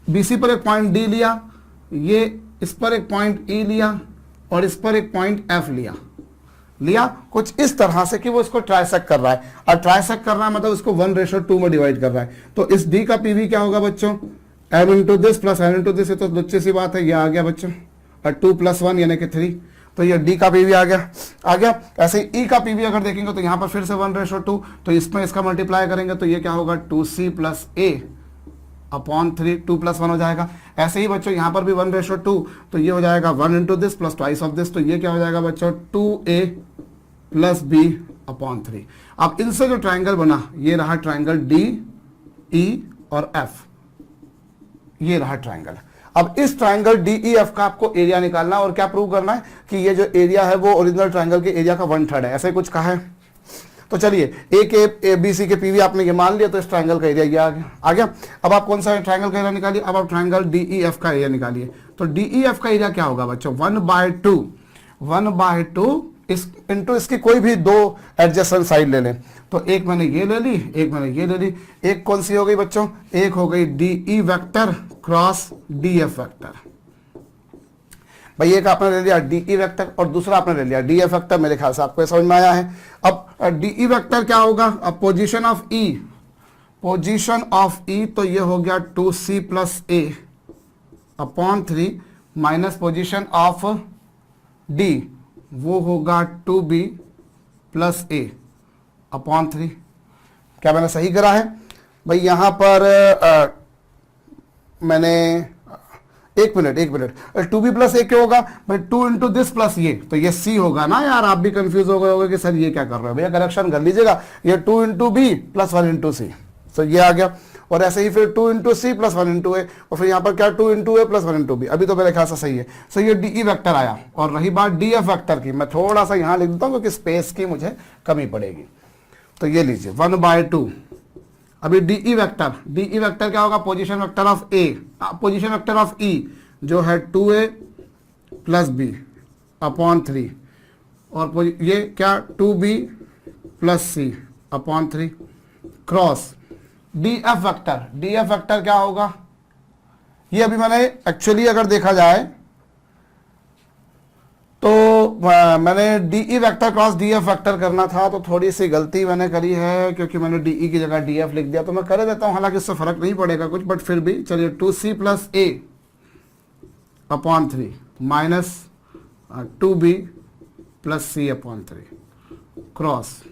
S1: BC पर एक पॉइंट डी लिया, ये इस पर एक पॉइंट E लिया और इस पर एक पॉइंट F लिया कुछ इस तरह से कि वो इसको ट्राइसेक्ट कर रहा है, और ट्राइसेक्ट कर रहा है मतलब इसको 1:2 में डिवाइड कर रहा है। तो इस D का पीवी क्या होगा बच्चों, m into this plus n into this, ये तो लुच्ची सी बात है, ये आ गया बच्चों, और 2 + 1 यानी कि 3, तो ये D का पीवी आ गया। ऐसे ही E का पीवी अगर देखेंगे तो यहाँ पर फिर से 1:2, तो इसमें इसका मल्टीप्लाई करेंगे तो ये क्या होगा 2C + A अपॉन 3, 2 + 1 हो जाएगा। ऐसे ही बच्चों यहाँ पर भी 1:2, तो ये हो जाएगा 1 into this plus twice of this, तो ये क्या हो जाएगा बच्चों 2A + B अपॉन 3। अब इनसे जो ट्राइंगल बना, ये रहा ट्राइंगल D, E और F, ये रहा ट्राइंगल। अब इस ट्राइंगल DEF का आपको एरिया निकालना और क्या प्रूव करना है कि ये जो एरिया है वो ओरिजिनल ट्राइंगल के एरिया का 1/3 है, ऐसे कुछ कहा है। तो चलिए ए बी सी के पीवी आपने ये मान लिया, तो इस ट्राइंगल का एरिया ये आ गया। अब आप कौन सा ट्राइंगल का एरिया निकालिए, अब आप ट्राइंगल DEF का एरिया निकालिए। तो DEF का एरिया क्या होगा बच्चों 1/2 इस इंटू इसकी कोई भी दो एडजेसेंट साइड ले लें, तो एक मैंने ये ले ली, एक मैंने ये ले ली। एक कौन सी हो गई बच्चों, एक हो गई DE vector cross DF vector. भाई एक आपने ले लिया DE वेक्टर और दूसरा आपने ले लिया DF वेक्टर, मेरे ख्याल से आपको समझ में आया है। अब DE वेक्टर क्या होगा, अब पोजीशन ऑफ E तो ये हो गया 2C + A upon 3 minus position of D वो होगा 2B + A अपॉन 3। क्या मैंने सही करा है भाई? यहाँ पर मैंने एक मिनट 2b प्लस ए क्या होगा भाई? 2 इंटू दिस प्लस ये, तो ये c होगा ना यार। आप भी कंफ्यूज हो गए होगे कि सर ये क्या कर रहे हो भैया, करेक्शन कर लीजिएगा। ये 2 इंटू बी प्लस 1 इंटू सी, तो ये आ गया। और ऐसे ही फिर 2 इंटू सी प्लस 1 इंटू ए, और फिर यहाँ पर क्या 2 इंटू ए प्लस 1 इंटू बी। अभी तो मेरे ख्याल से सही है। सो ये डी वेक्टर आया। और रही बात डी एफ वेक्टर की, मैं थोड़ा सा यहाँ लिख देता हूँ क्योंकि स्पेस की मुझे कमी पड़ेगी। तो ये लीजिए 1/2। अभी डी वेक्टर क्या होगा? Position vector of A, position vector of E जो है 2a प्लस बी अपॉन 3, और ये क्या 2b plus C upon 3 cross D F vector क्या होगा? ये अभी मैंने एक्चुअली अगर देखा जाए तो मैंने DE vector cross D F vector करना था, तो थोड़ी सी गलती मैंने करी है क्योंकि मैंने डीई की जगह डी एफ लिख दिया। तो मैं कर देता हूं, हालांकि इससे फर्क नहीं पड़ेगा कुछ, बट फिर भी चलिए 2c plus A upon 3 minus 2b plus C upon 3 cross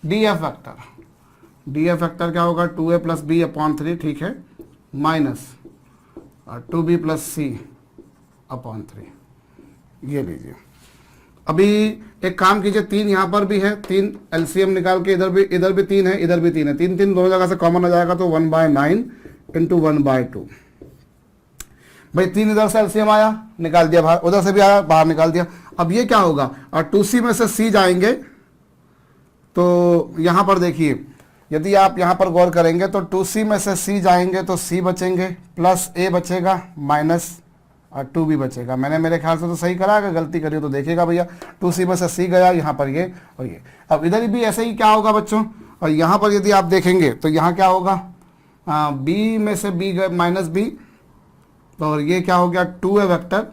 S1: D F vector क्या होगा? 2a प्लस बी अपॉन 3, ठीक है, minus 2b plus C upon 3। ये लीजिए। अभी एक काम कीजिए, 3 यहां पर भी है, 3 एलसीएम निकाल के इधर भी 3 है, इधर भी 3 है, 3 दोनों जगह से कॉमन हो जाएगा, तो 1/9 इंटू 1/2 भाई। 3 इधर से एलसीएम आया, निकाल दिया बाहर, उधर से भी आया, बाहर निकाल दिया। अब ये क्या होगा? और 2c में से c जाएंगे, तो यहां पर देखिए, यदि आप यहां पर गौर करेंगे तो 2c में से c जाएंगे तो c बचेंगे, प्लस a बचेगा, माइनस 2b बचेगा। मैंने मेरे ख्याल से तो सही करा, अगर गलती करी तो देखिएगा भैया। 2c में से c गया, यहाँ पर ये और ये। अब इधर भी ऐसे ही क्या होगा बच्चों? और यहाँ पर यदि आप देखेंगे तो यहाँ क्या होगा? b में से b गए माइनस b, और ये क्या हो गया? 2a vector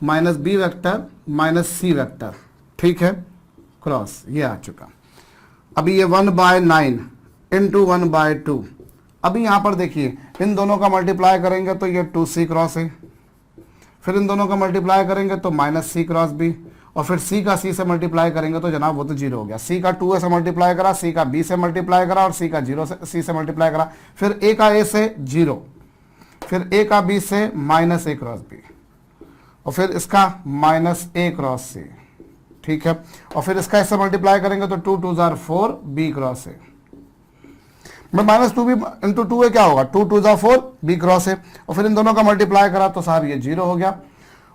S1: minus b vector minus c vector, ठीक है, क्रॉस ये आ चुका। अभी ये 1/9 इंटू 1/2। अभी यहाँ पर देखिए, इन दोनों का मल्टीप्लाई करेंगे तो ये 2c क्रॉस है, फिर इन दोनों का मल्टीप्लाई करेंगे तो माइनस c क्रॉस b, और फिर c का c से मल्टीप्लाई करेंगे तो जनाब वो तो 0 हो गया। c का 2a से मल्टीप्लाई करा, c का b से मल्टीप्लाई करा, और c का c से मल्टीप्लाई करा, फिर a का a से 0, फिर a का b से माइनस a क्रॉस b, और फिर इसका माइनस a क्रॉस c, ठीक है, और फिर इसका इससे मल्टीप्लाई करेंगे तो 2 2 4 b क्रॉस है। मैं माइनस 2b इंटू 2a क्या होगा? 2 2 4 b क्रॉस है, और फिर इन दोनों का मल्टीप्लाई करा तो साहब ये 0 हो गया,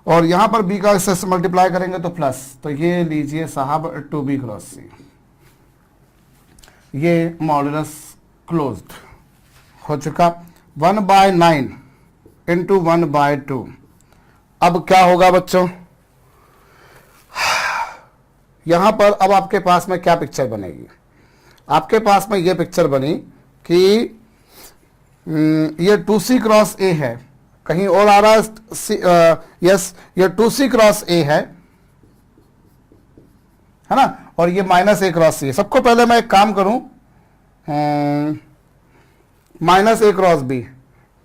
S1: और यहां पर b का इससे मल्टीप्लाई करेंगे तो प्लस, तो ये लीजिए साहब 2b क्रॉस c। ये मॉडुलस क्लोज्ड हो चुका। 1/9 इंटू 1/2। अब क्या होगा बच्चों? यहां पर अब आपके पास में क्या पिक्चर बनेगी? आपके पास में ये पिक्चर बनी कि ये 2c क्रॉस a है, कहीं और आ रहा है, यस, ये 2c क्रॉस a है ना, और ये माइनस a क्रॉस c है। सबको पहले मैं एक काम करूं, माइनस a क्रॉस b।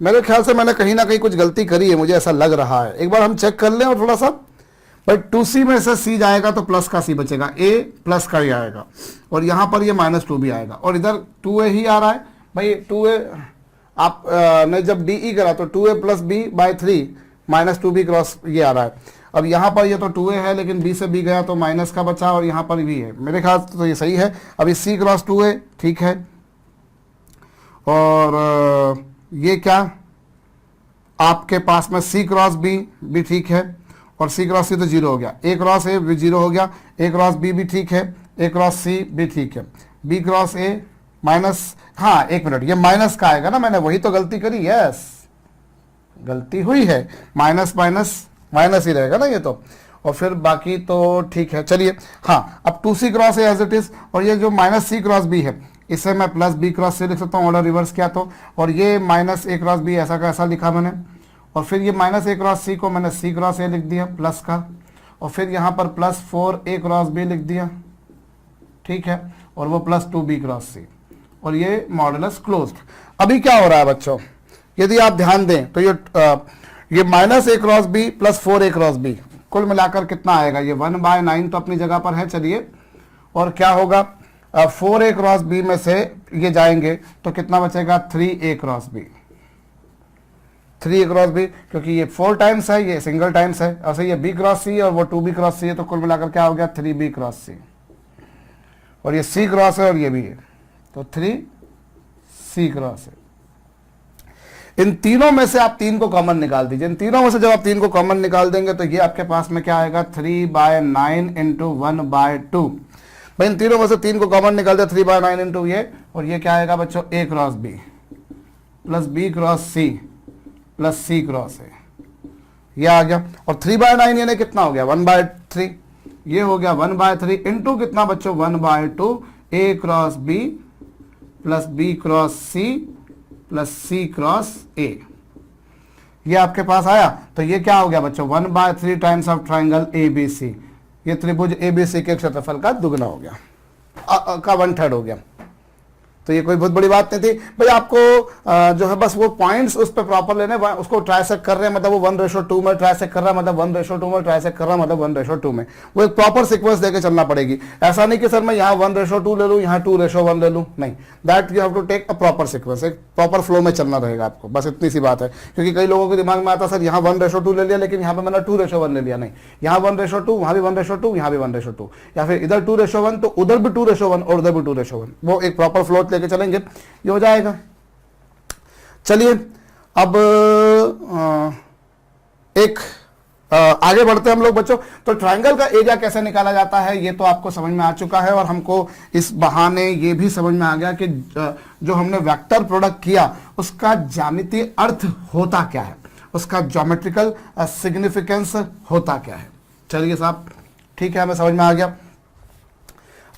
S1: मेरे ख्याल से मैंने कहीं ना कहीं कुछ गलती करी है, मुझे ऐसा लग रहा है। एक बार हम चेक कर लें और थोड़ा सा, भाई 2c में से c जाएगा तो प्लस का c बचेगा, a प्लस का ही आएगा, और यहां पर ये माइनस 2b आएगा, और इधर 2a ही आ रहा है भाई। 2a आप ने जब डी करा तो 2a plus b by 3 minus 2b cross ये आ रहा है। अब यहां पर ये तो 2a है, लेकिन b से b गया तो माइनस का बचा, और यहां पर भी है। मेरे ख्याल से तो ये सही है। अभी c क्रॉस 2a, ठीक है, और ये क्या आपके पास में c क्रॉस b भी ठीक है, और c क्रॉस c तो 0 हो गया, a क्रॉस a भी 0 हो गया, a क्रॉस b भी ठीक है, a क्रॉस c भी ठीक है, b क्रॉस a माइनस, हाँ एक मिनट, ये माइनस का आएगा ना, मैंने वही तो गलती करी, यस गलती हुई है, माइनस माइनस माइनस ही रहेगा ना ये तो, और फिर बाकी तो ठीक है। चलिए हाँ, अब 2c cross a as it is, और ये जो माइनस c क्रॉस b है इसे मैं प्लस b क्रॉस c लिख सकता हूँ, ऑर्डर रिवर्स किया तो, और ये माइनस a क्रॉस b ऐसा का ऐसा लिखा मैंने, और फिर ये माइनस a क्रॉस c को मैंने c क्रॉस a लिख दिया प्लस का, और फिर यहाँ पर प्लस 4a क्रॉस b लिख दिया, ठीक है, और वो प्लस 2b क्रॉस c, और ये मॉडुलस क्लोज्ड। अभी क्या हो रहा है बच्चों, यदि आप ध्यान दें तो ये minus a cross b plus 4a cross b कुल मिलाकर कितना आएगा? ये 1/9 तो अपनी जगह पर है, चलिए, और क्या होगा? 4a क्रॉस b में से ये जाएंगे तो कितना बचेगा 3a cross b, 3a cross b, क्योंकि ये 4 टाइम्स है, ये सिंगल टाइम्स है, और ये b क्रॉस c और वो 2b क्रॉस c है, तो कुल मिलाकर क्या हो गया 3b क्रॉस c, और ये c क्रॉस है और ये भी है, तो 3c क्रॉस है। इन तीनों में से आप 3 को कॉमन निकाल दीजिए। इन तीनों में से जब आप 3 को कॉमन निकाल देंगे तो ये आपके पास में क्या आएगा 3/9 इंटू 1/2। भाई इन तीनों में से 3 को कॉमन निकाल दिया 3/9 इंटू ये, और ये क्या आएगा बच्चों a cross b plus b cross c plus c cross a, ये आ गया। और 3/9 यानी कितना हो गया 1/3, ये हो गया 1/3 इंटू कितना बच्चों 1/2 a cross b plus b cross c plus c cross a, ये आपके पास आया। तो ये क्या हो गया बच्चों 1/3 टाइम्स ऑफ ट्राइंगल ABC, ये त्रिभुज ABC के क्षेत्रफल का दुगना हो गया, का 1/3 हो गया। तो ये कोई बहुत बड़ी बात नहीं थी भाई, आपको जो है बस वो पॉइंट्स उस पर प्रॉपर लेने, उसको ट्राइसेक्ट कर रहे हैं मतलब वो 1:2 में ट्राइसेक्ट कर रहा है, मतलब 1:2 में ट्राइसेक्ट कर रहा है, मतलब 1:2 में, वो एक प्रॉपर सीक्वेंस देके चलना पड़ेगी। ऐसा नहीं कि सर मैं यहाँ 1:2 ले लूँ, यहाँ 2:1 ले लूँ, नहीं, that you have to take a proper sequence, एक प्रॉपर फ्लो में चलना रहेगा आपको, बस इतनी सी बात है। क्योंकि कई लोगों के दिमाग में आता सर यहाँ 1:2 ले लिया लेकिन यहाँ पे मैंने 2:1 ले लिया, नहीं, यहाँ 1:2, वहाँ भी 1:2, यहाँ भी 1:2, या फिर इधर 2:1 तो उधर भी 2:1 और उधर भी 2:1, वो एक प्रॉपर फ्लो लेके चलेंगे, ये हो जाएगा। चलिए अब एक आगे बढ़ते हैं हम लोग बच्चों। तो ट्रायंगल का एरिया कैसे निकाला जाता है ये तो आपको समझ में आ चुका है, और हमको इस बहाने ये भी समझ में आ गया कि जो हमने वेक्टर प्रोडक्ट किया उसका ज्यामितीय अर्थ होता क्या है, उसका ज्योमेट्रिकल सिग्निफिकेंस होता क्या है। चलिए साहब ठीक है, हमें समझ में आ गया।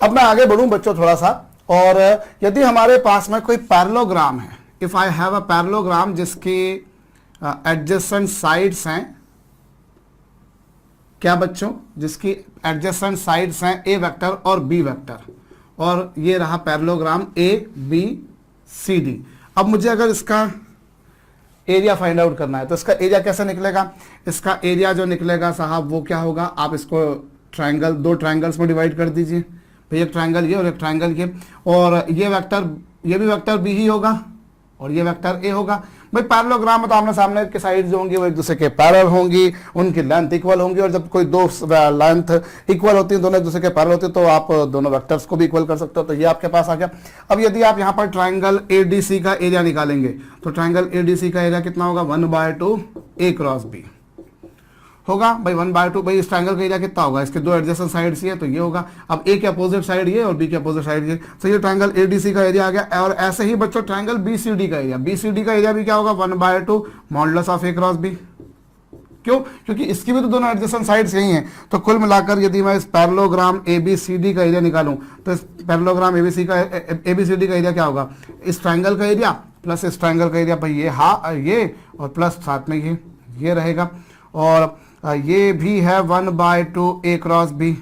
S1: अब मैं आगे बढ़ूं बच्चों थोड़ा सा, और यदि हमारे पास में कोई पैरेललोग्राम है, if I have a parallelogram जिसकी एडजेसेंट साइड्स हैं, क्या बच्चों, जिसकी एडजेसेंट साइड्स हैं ए वेक्टर और बी वेक्टर, और ये रहा parallelogram A B C D. अब मुझे अगर इसका एरिया फाइंड आउट करना है तो इसका एरिया कैसे निकलेगा, इसका एरिया जो निकलेगा साहब वो क्या होगा, आप इसको ट्रायंगल, 2 ट्रायंगल्स में डिवाइड कर दीजिए भाई, एक ट्रायंगल ये और एक ट्रायंगल ये, और ये वेक्टर, ये भी वेक्टर बी ही होगा और ये वेक्टर ए होगा। भाई पैरेललोग्राम में तो आमने सामने के साइड्स जो होंगी वो एक दूसरे के पैरेलल होंगी, उनकी लेंथ इक्वल होंगी, और जब कोई 2 लेंथ इक्वल होती है, दोनों एक दूसरे के पैरेलल होती है, तो आप दोनों वेक्टर्स को भी इक्वल कर सकते हो। तो ये आपके पास आ गया। अब यदि आप यहाँ पर ट्राइंगल ADC का एरिया निकालेंगे तो ट्राइंगल ADC का एरिया कितना होगा 1/2 A क्रॉस B होगा भाई, 1/2। भाई इस ट्रायंगल का एरिया कितना होगा, इसके 2 एडजेसेंट साइड्स ये, तो ये होगा। अब ए के अपोजिट साइड ये और बी के अपोजिट साइड ये, तो ये ट्रायंगल ADC का एरिया आ गया। और ऐसे ही बच्चों ट्रायंगल BCD का एरिया, BCD का एरिया भी क्या होगा 1/2 modulus of A cross B। क्यों, क्योंकि इसकी भी तो दोनों एडजेसेंट साइड्स यही हैं। तो कुल मिलाकर यदि मैं इस पैरेललोग्राम ABCD का एरिया निकालूं तो इस पैरेललोग्राम ABCD का एरिया क्या होगा, इस ट्रायंगल का एरिया प्लस इस ट्रायंगल का एरिया, भाई ये और प्लस साथ में ये रहेगा। और ये भी है 1/2 A क्रॉस B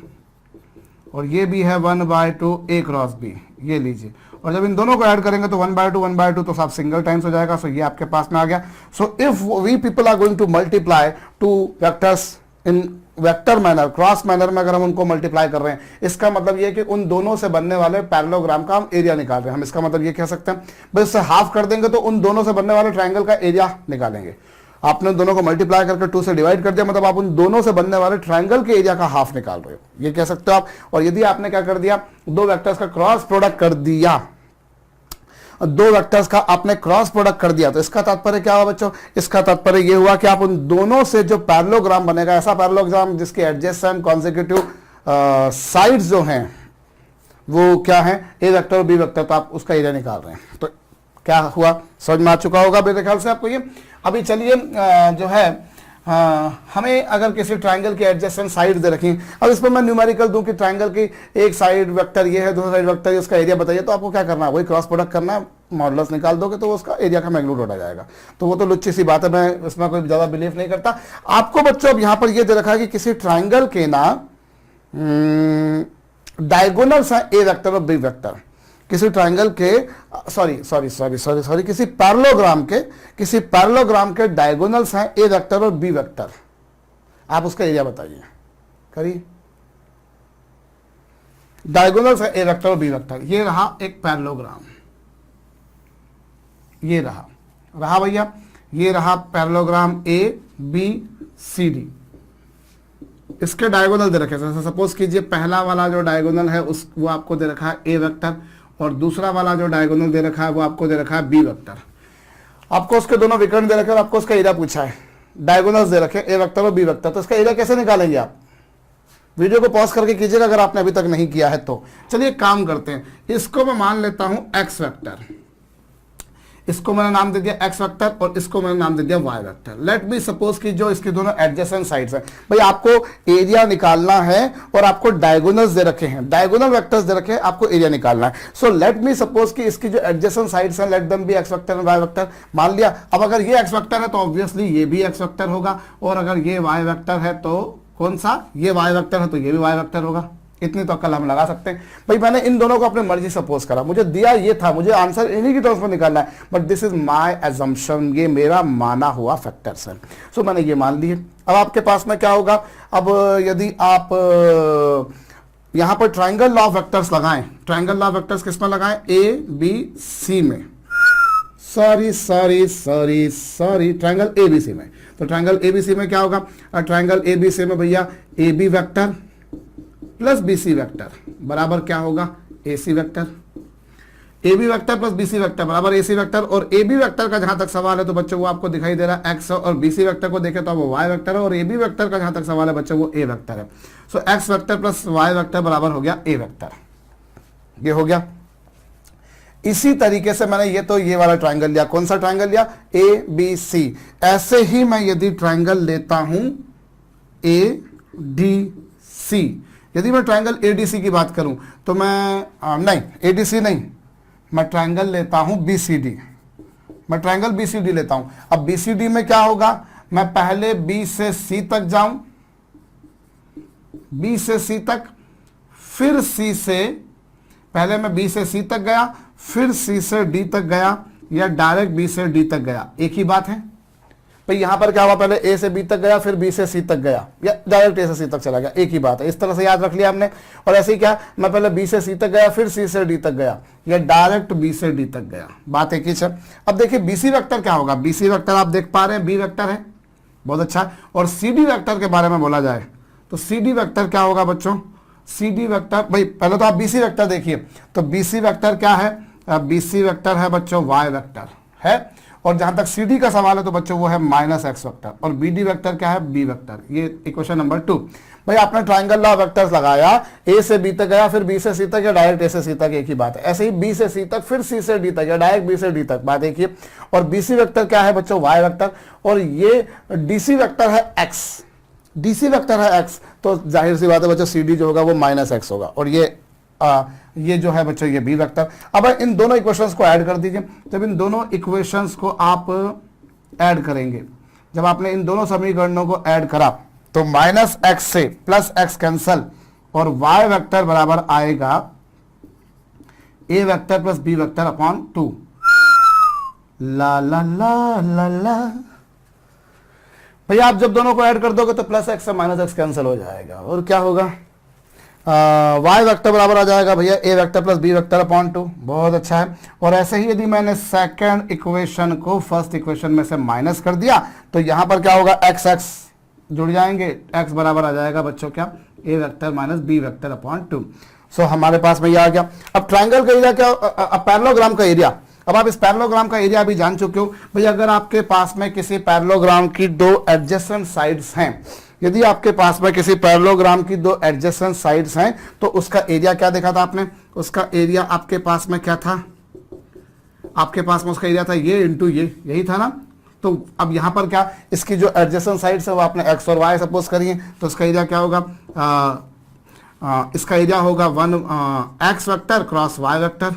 S1: और ये भी है 1/2 A क्रॉस B, ये लीजिए। और जब इन दोनों को ऐड करेंगे तो 1/2 तो सब सिंगल टाइम्स हो जाएगा। सो ये आपके पास में आ गया। So if we people are going to multiply 2 vectors in vector manner, cross manner में अगर हम उनको मल्टीप्लाई कर रहे हैं, इसका मतलब ये है कि उन दोनों से बनने वाले पैरेललोग्राम का हम एरिया निकाल रहे हैं। हम इसका मतलब ये कह सकते हैं बस इससे हाफ कर देंगे तो उन दोनों से बनने वाले ट्रायंगल का एरिया निकालेंगे। आपने दोनों को मल्टीप्लाई करके 2 से डिवाइड कर दिया, मतलब आप उन दोनों से बनने वाले ट्रायंगल के एरिया का हाफ निकाल रहे हो, ये कह सकते हो आप। और यदि आपने क्या कर दिया, 2 वेक्टर्स का क्रॉस प्रोडक्ट कर दिया, 2 वेक्टर्स का आपने क्रॉस प्रोडक्ट कर दिया, तो इसका तात्पर्य क्या हुआ बच्चों, इसका तात्पर्य ये हुआ कि आप उन दोनों से जो पैरेललोग्राम बनेगा, ऐसा पैरेललोग्राम जिसके एडजेसेंट कॉन्सेक्यूटिव साइड्स जो हैं वो क्या है, ए वेक्टर और बी वेक्टर, तो आप उसका एरिया निकाल रहे हैं। तो क्या हुआ, समझ में आ चुका होगा मेरे ख्याल से आपको ये। अभी चलिए जो है हमें अगर किसी ट्रायंगल की एडजेसेंट साइड दे रखी, अब इस पर मैं न्यूमेरिकल दूं कि ट्रायंगल की एक साइड वेक्टर ये है, दूसरी साइड वेक्टर, उसका एरिया बताइए, तो आपको क्या करना है, वही क्रॉस प्रोडक्ट करना है, मॉडुलस निकाल दोगे तो उसका एरिया का मैग्नीट्यूड आ जाएगा। तो वो तो लुच्ची सी बात है, मैं इसमें कोई ज्यादा बिलीव नहीं करता। आपको बच्चों अब यहाँ पर यह दे रखा है कि किसी ट्रायंगल के ना डायगोनल्स है ए वेक्टर और बी वेक्टर, किसी ट्रायंगल के किसी पैरेललोग्राम के डायगोनल्स हैं ए वेक्टर और बी वेक्टर, आप उसका एरिया बताइए, करिए। डायगोनल है ए वेक्टर और बी वेक्टर। ये रहा एक पैरेललोग्राम, ये रहा भैया, ये रहा parallelogram A B C D. इसके डायगोनल दे रखे हैं। सपोज कीजिए पहला वाला जो डायगोनल है उस वो आपको दे रखा है ए वेक्टर, और दूसरा वाला जो डायगोनल दे रखा है वो आपको दे रखा है बी वेक्टर। आपको उसके दोनों विकर्ण दे रखे और आपको उसका एरिया पूछा है, डायगोनल्स दे रखे ए वेक्टर और बी वेक्टर। तो इसका एरिया कैसे निकालेंगे आप? वीडियो को पॉज करके कीजिएगा अगर आपने अभी तक नहीं किया है तो। चलिए काम करते हैं, इसको मैं मान लेता हूं एक्स वेक्टर, इसको मैंने नाम दे दिया एक्स वेक्टर और इसको मैंने नाम दे दिया Y vector. Let me suppose कि जो इसके दोनों एडजेसेंट साइड्स हैं, भाई आपको एरिया निकालना है और आपको डायगोनल्स दे रखे हैं, डायगोनल वेक्टर्स दे रखे हैं, आपको एरिया निकालना है। सो लेट मी सपोज कि इसकी जो एडजेसेंट साइड्स हैं let them be X vector and Y vector. मान लिया, अब अगर ये एक्स वेक्टर है तो ऑब्वियसली ये भी एक्स वेक्टर होगा, और अगर ये वाई वेक्टर है तो कौन सा, ये वाई वेक्टर है तो ये भी वाई वेक्टर होगा। इतनी तो अकल हम लगा सकते हैं। भाई मैंने इन दोनों को अपनी मर्जी सपोज करा, मुझे दिया ये था, मुझे आंसर इन्हीं की टर्म्स में निकालना है, but this is my assumption, ये मेरा माना हुआ फैक्टर्स है। सो मैंने ये मान लिए। अब आपके पास में क्या होगा, अब यदि आप यहां पर ट्राइंगल लॉ ऑफ वेक्टर्स लगाएं, ट्राइंगल लॉ ऑफ वेक्टर्स किसमें लगाएं, ए बी सी में, सॉरी ट्राइंगल एबीसी में। तो ट्राइंगल एबीसी में क्या होगा, ट्राइंगल एबीसी में भैया A B vector plus BC vector बराबर क्या होगा, AC vector. A B vector plus BC vector बराबर एसी वेक्टर। और ए बी वेक्टर का जहां तक सवाल है तो बच्चों वो आपको दिखाई दे रहा है एक्स, और बीसी वेक्टर को देखें तो वो वाई वेक्टर है, और ए बी वेक्टर का जहां तक सवाल है बच्चों वो ए वेक्टर है। So x vector plus y vector बराबर हो गया ए वेक्टर, ये हो गया। इसी तरीके से मैंने ये तो ये वाला ट्राइंगल लिया, कौन सा ट्राइंगल लिया, ए बी सी। ऐसे ही मैं यदि ट्राइंगल लेता हूं ए डी सी, यदि मैं ट्राइंगल एडीसी की बात करूं तो मैं नहीं, एडीसी नहीं, मैं ट्राइंगल लेता हूं बीसीडी, मैं ट्राइंगल बीसीडी लेता हूं। अब बीसीडी में क्या होगा, मैं पहले बी से सी तक जाऊं, बी से सी तक, फिर सी से, पहले मैं बी से सी तक गया, फिर सी से डी तक गया, या डायरेक्ट बी से डी तक गया, एक ही बात है। भाई यहां पर क्या हुआ, पहले ए से बी तक गया, फिर बी से सी तक गया, या डायरेक्ट ए से सी तक चला गया, एक ही बात है। इस तरह से याद रख लिया हमने। और ऐसे ही क्या, मैं पहले बी से सी तक गया, फिर सी से डी तक गया, या डायरेक्ट बी से डी तक गया, बात एक ही है। अब देखिए बीसी वेक्टर क्या होगा, बीसी वेक्टर आप देख पा रहे हैं बी वेक्टर है, बहुत अच्छा। और सीडी वेक्टर के बारे में बोला जाए तो सीडी वेक्टर क्या होगा बच्चों, सीडी वेक्टर, भाई पहले तो आप बीसी वेक्टर देखिए, तो बीसी वेक्टर क्या है, बीसी वेक्टर है बच्चों वाई वेक्टर है, और जहां तक सी डी का सवाल है तो बच्चों वो है माइनस एक्स वेक्टर, और बी डी वेक्टर क्या है, बी वेक्टर। ये इक्वेशन नंबर 2। भाई आपने ट्राइंगल लॉ वेक्टर्स लगाया, ए से बी तक गया, फिर बी से सी तक, या डायरेक्ट ए से सी तक, एक ही बात है। ऐसे ही बी से सी तक, फिर सी से डी तक, या डायरेक्ट बी से डी तक, बात एक ही। और बीसी वेक्टर क्या है बच्चों, वाई वेक्टर, और ये डीसी वेक्टर है एक्स, डीसी वेक्टर है एक्स, तो जाहिर सी बात है बच्चों सी डी जो होगा वो माइनस एक्स होगा, और ये जो है बच्चों ये बी वेक्टर। अब इन दोनों इक्वेशंस को ऐड कर दीजिए। जब इन दोनों इक्वेशंस को आप ऐड करेंगे, जब आपने इन दोनों समीकरणों को ऐड करा तो माइनस एक्स से प्लस एक्स कैंसल, और वाई वेक्टर बराबर आएगा A vector plus B vector upon 2। ला ला ला ला ला। भैया आप जब दोनों को ऐड कर दोगे तो प्लस एक्स से माइनस एक्स कैंसिल हो जाएगा, और क्या होगा, वाई वेक्टर बराबर आ जाएगा भैया A vector plus B vector upon 2। बहुत अच्छा है। और ऐसे ही यदि मैंने सेकंड इक्वेशन को फर्स्ट इक्वेशन में से माइनस कर दिया तो यहां पर क्या होगा, एक्स एक्स जुड़ जाएंगे, एक्स बराबर आ जाएगा बच्चों क्या, A vector minus B vector upon 2। So हमारे पास में ये आ गया। अब ट्राइंगल का एरिया क्या, अब पैरेललोग्राम का एरिया, अब आप इस पैरेललोग्राम का एरिया भी जान चुके हो। भैया अगर आपके पास में किसी पैरेललोग्राम की दो एडजेसेंट साइड्स हैं, यदि आपके पास में किसी पैरेललोग्राम की दो एडजेसेंट साइड्स हैं तो उसका एरिया क्या देखा था आपने, उसका एरिया आपके पास में क्या था, आपके पास में उसका एरिया था ये इंटू ये, यही था ना। तो अब यहां पर क्या, इसकी जो एडजेसेंट साइड्स है वो आपने एक्स और वाई सपोज करिए, तो इसका एरिया क्या होगा, इसका एरिया होगा 1 X vector cross Y vector.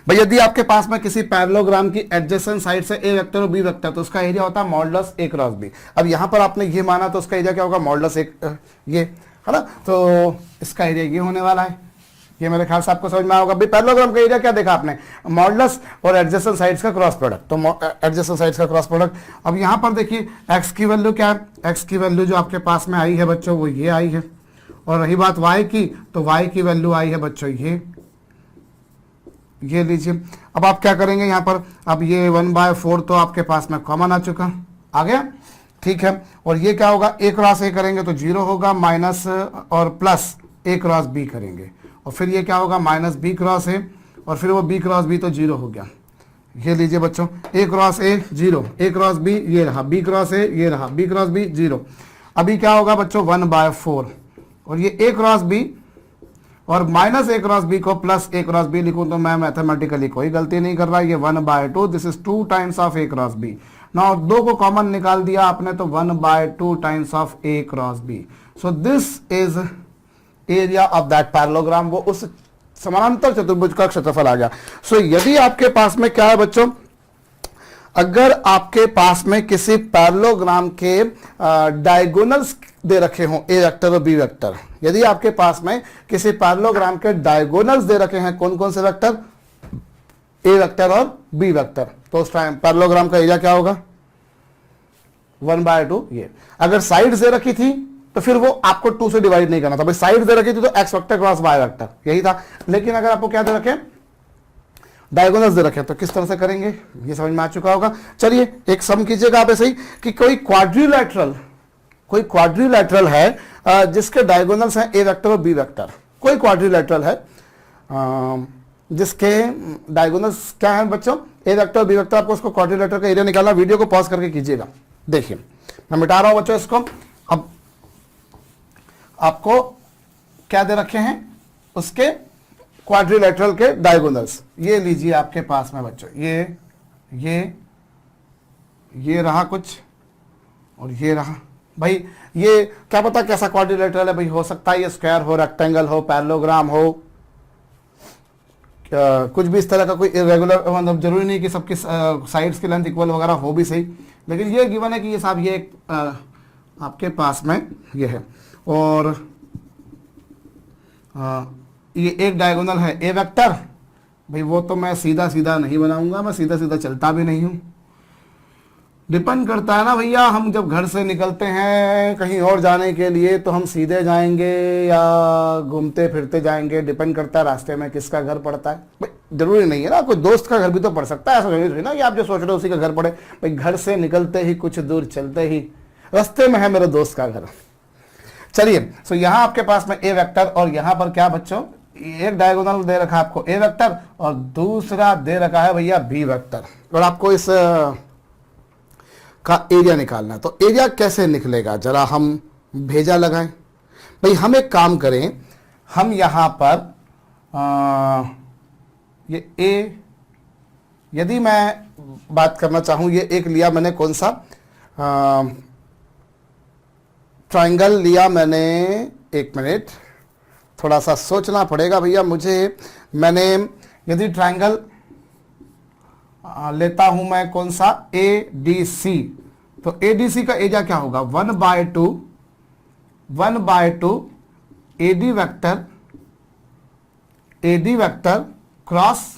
S1: भाई यदि आपके पास में किसी पैरेललोग्राम की एडजेसेंट साइड से ए वेक्टर और बी वेक्टर, तो उसका एरिया होता है मॉडुलस ए क्रॉस बी। अब यहां पर आपने ये माना तो उसका एरिया क्या होगा, मॉडुलस एक, ये है ना, तो इसका एरिया ये होने वाला है। ये मेरे ख्याल से आपको समझ में होगा। भाई पैरेललोग्राम का एरिया क्या देखा आपने, मॉडुलस और एडजेसेंट साइड्स का क्रॉस प्रोडक्ट, तो एडजेसेंट साइड्स का क्रॉस प्रोडक्ट। अब यहां पर देखिए एक्स की वैल्यू क्या है, एक्स की वैल्यू जो आपके पास में आई है बच्चों वो ये आई है, और रही बात y की, तो y की वैल्यू आई है बच्चों ये लीजिए। अब आप क्या करेंगे यहाँ पर, अब ये 1/4 तो आपके पास में कॉमन आ चुका, आ गया, ठीक है। और ये क्या होगा, a क्रॉस a करेंगे तो 0 होगा, माइनस और प्लस a क्रॉस b करेंगे, और फिर ये क्या होगा, माइनस b क्रॉस a, और फिर वो b क्रॉस b तो 0 हो गया। ये लीजिए बच्चों, a cross a 0, a cross b ये रहा, b क्रॉस a ये रहा, b क्रॉस b 0। अभी क्या होगा बच्चों, 1/4, और ये a क्रॉस b और माइनस a क्रॉस b को प्लस a क्रॉस b लिखूं तो मैं मैथमेटिकली कोई गलती नहीं कर रहा, ये 1/2, this is 2 times of a cross b। Now 2 को कॉमन निकाल दिया आपने तो 1/2 times of a cross b। So this is area of that parallelogram, वो उस समानांतर चतुर्भुज का क्षेत्रफल आ गया। सो यदि आपके पास में क्या है बच्चों, अगर आपके पास में किसी पैरेललोग्राम के डायगोनल्स दे रखे हों ए वेक्टर और बी वेक्टर, यदि आपके पास में किसी पैरेललोग्राम के डायगोनल्स दे रखे हैं, कौन कौन से वेक्टर, ए वेक्टर और बी वेक्टर, तो उस टाइम पैरेललोग्राम का एरिया क्या होगा, 1/2। ये अगर साइड्स दे रखी थी तो फिर वो आपको 2 से डिवाइड नहीं करना था, भाई साइड दे रखी थी तो X vector cross Y vector यही था। लेकिन अगर आपको क्या दे रखे, डायगोनल्स दे रखे, तो किस तरह से करेंगे ये समझ में आ चुका होगा। चलिए एक सम कीजिएगा आप ऐसे ही कि कोई क्वाड्रिलैटरल है जिसके डायगोनल्स हैं ए वेक्टर और बी वेक्टर, कोई क्वाड्रिलैटरल है जिसके डायगोनल्स क्या है बच्चों, ए वेक्टर और बी वेक्टर। आपको उसको क्वाड्रिलैटरल का एरिया निकालना, वीडियो को पॉज करके कीजिएगा। देखिए मैं मिटा रहा हूं बच्चों इसको। अब आपको क्या दे रखे हैं, उसके क्वाड्रिलैटरल के डायगोनल्स, ये लीजिए आपके पास में बच्चों, ये रहा कुछ और ये रहा। भाई ये क्या पता कैसा क्वाड्रिलैटरल है, भाई हो सकता है ये स्क्वायर हो, रेक्टेंगल हो, पैरेललोग्राम हो, कुछ भी इस तरह का कोई इरेगुलर, मतलब जरूरी नहीं कि सबकी साइड्स की लेंथ इक्वल वगैरह हो भी सही, लेकिन ये गिवन है कि ये साहब ये आपके पास में ये है। और ये एक डायगोनल है ए वेक्टर, भाई वो तो मैं सीधा सीधा नहीं बनाऊंगा, मैं सीधा सीधा चलता भी नहीं हूं, डिपेंड करता है ना भैया, हम जब घर से निकलते हैं कहीं और जाने के लिए तो हम सीधे जाएंगे या घूमते फिरते जाएंगे, डिपेंड करता है रास्ते में किसका घर पड़ता है। भाई जरूरी नहीं है ना, कोई दोस्त का घर भी तो पड़ सकता है, ऐसा जरूरी नहीं ना कि आप जो सोच रहे हो उसी का घर पड़े। भाई घर से निकलते ही कुछ दूर चलते ही रास्ते में है मेरे दोस्त का घर। चलिए सो यहां आपके पास में ए वेक्टर, और यहां पर क्या बच्चों, एक डायगोनल दे रखा है आपको ए वेक्टर और दूसरा दे रखा है भैया बी वेक्टर, और आपको इस का एरिया निकालना है। तो एरिया कैसे निकलेगा, जरा हम भेजा लगाएं। भाई हम एक काम करें, हम यहां पर ये ए, यदि मैं बात करना चाहूं, ये एक लिया मैंने कौन सा ट्रायंगल लिया मैंने, एक मिनट थोड़ा सा सोचना पड़ेगा भैया मुझे। मैंने यदि ट्रायंगल लेता हूं मैं कौन सा, ए डी सी, तो ए डी सी का एरिया क्या होगा, 1/2 A D vector cross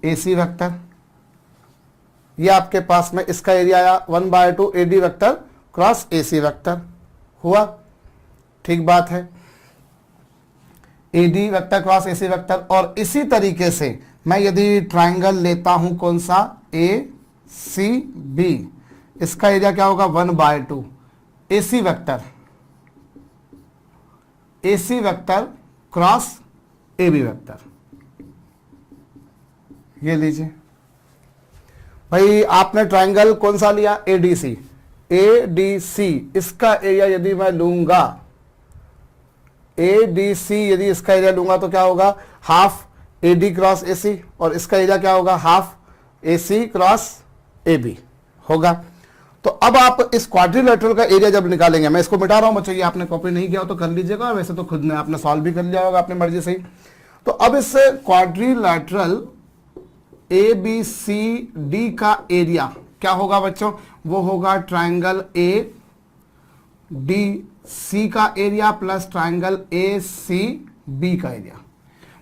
S1: A C vector. ये आपके पास में इसका एरिया आया 1/2 A D vector cross A C vector हुआ, ठीक बात है, A D vector cross A C vector. और इसी तरीके से मैं यदि ट्रायंगल लेता हूं कौन सा, ए सी बी, इसका एरिया क्या होगा, 1/2 A C vector cross A B vector. ये लीजिए भाई, आपने ट्रायंगल कौन सा लिया, ए डी सी, इसका एरिया यदि मैं लूंगा, ए डी सी यदि इसका एरिया लूंगा तो क्या होगा, half A D cross A C, और इसका एरिया क्या होगा, half A C cross A B होगा। तो अब आप इस क्वाड्रिलैटरल का एरिया जब निकालेंगे, मैं इसको मिटा रहा हूं बच्चों, ये आपने कॉपी नहीं किया हो तो कर लीजिएगा, वैसे तो खुद ने आपने सॉल्व भी कर लिया होगा अपनी मर्जी से ही। तो अब इस quadrilateral A B C D का एरिया क्या होगा बच्चों, वो होगा ट्रायंगल ए डी सी का area plus triangle A C B का एरिया।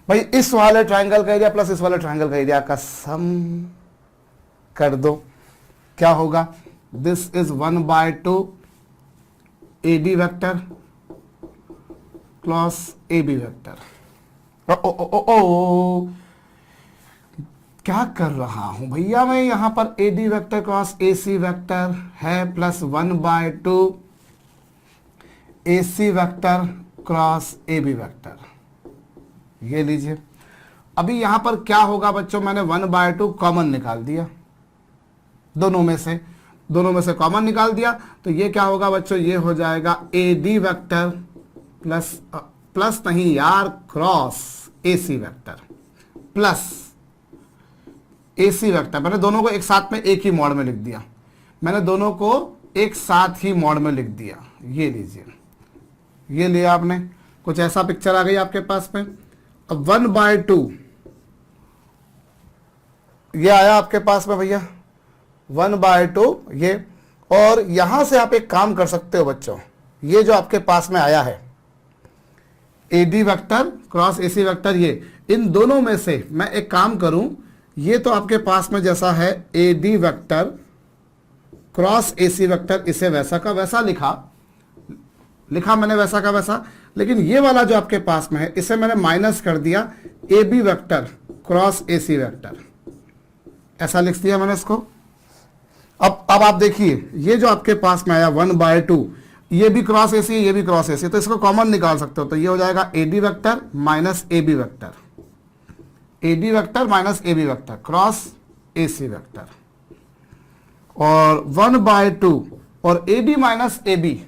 S1: भाई इस वाले ट्रायंगल का एरिया प्लस इस वाले ट्रायंगल का एरिया का सम कर दो, क्या होगा, this is 1/2 A D vector cross A B vector. ओ ओ ओ ओ क्या कर रहा हूं भैया मैं, यहां पर A D vector cross A C vector है plus 1/2 A C vector cross A B vector. ये लीजिए, अभी यहां पर क्या होगा बच्चों, मैंने 1/2 कॉमन निकाल दिया, दोनों में से कॉमन निकाल दिया, तो ये क्या होगा बच्चों, ये हो जाएगा ए डी वेक्टर प्लस नहीं यार, cross A C vector plus A C vector. मैंने दोनों को एक साथ में एक ही मोड में लिख दिया, ये लीजिए, ये लिया आपने, कुछ ऐसा पिक्चर आ गई आपके पास में। अब 1/2 ये आया आपके पास में भैया, 1/2 ये, और यहां से आप एक काम कर सकते हो बच्चों, ये जो आपके पास में आया है A D vector cross A C vector, ये इन दोनों में से मैं एक काम करूं, ये तो आपके पास में जैसा है A D vector cross A C vector, इसे वैसा का वैसा लिखा मैंने वैसा का वैसा, लेकिन ये वाला जो आपके पास में है इसे मैंने माइनस कर दिया A B vector cross A C vector, ऐसा लिख दिया मैंने इसको। अब आप देखिए, ये जो आपके पास में आया 1/2, ये भी क्रॉस ए सी, ये भी क्रॉस ए सी, तो इसको कॉमन निकाल सकते हो, तो ये हो जाएगा A D vector minus A B vector, A D vector minus A B vector cross A C vector, और 1/2 और A D minus A B,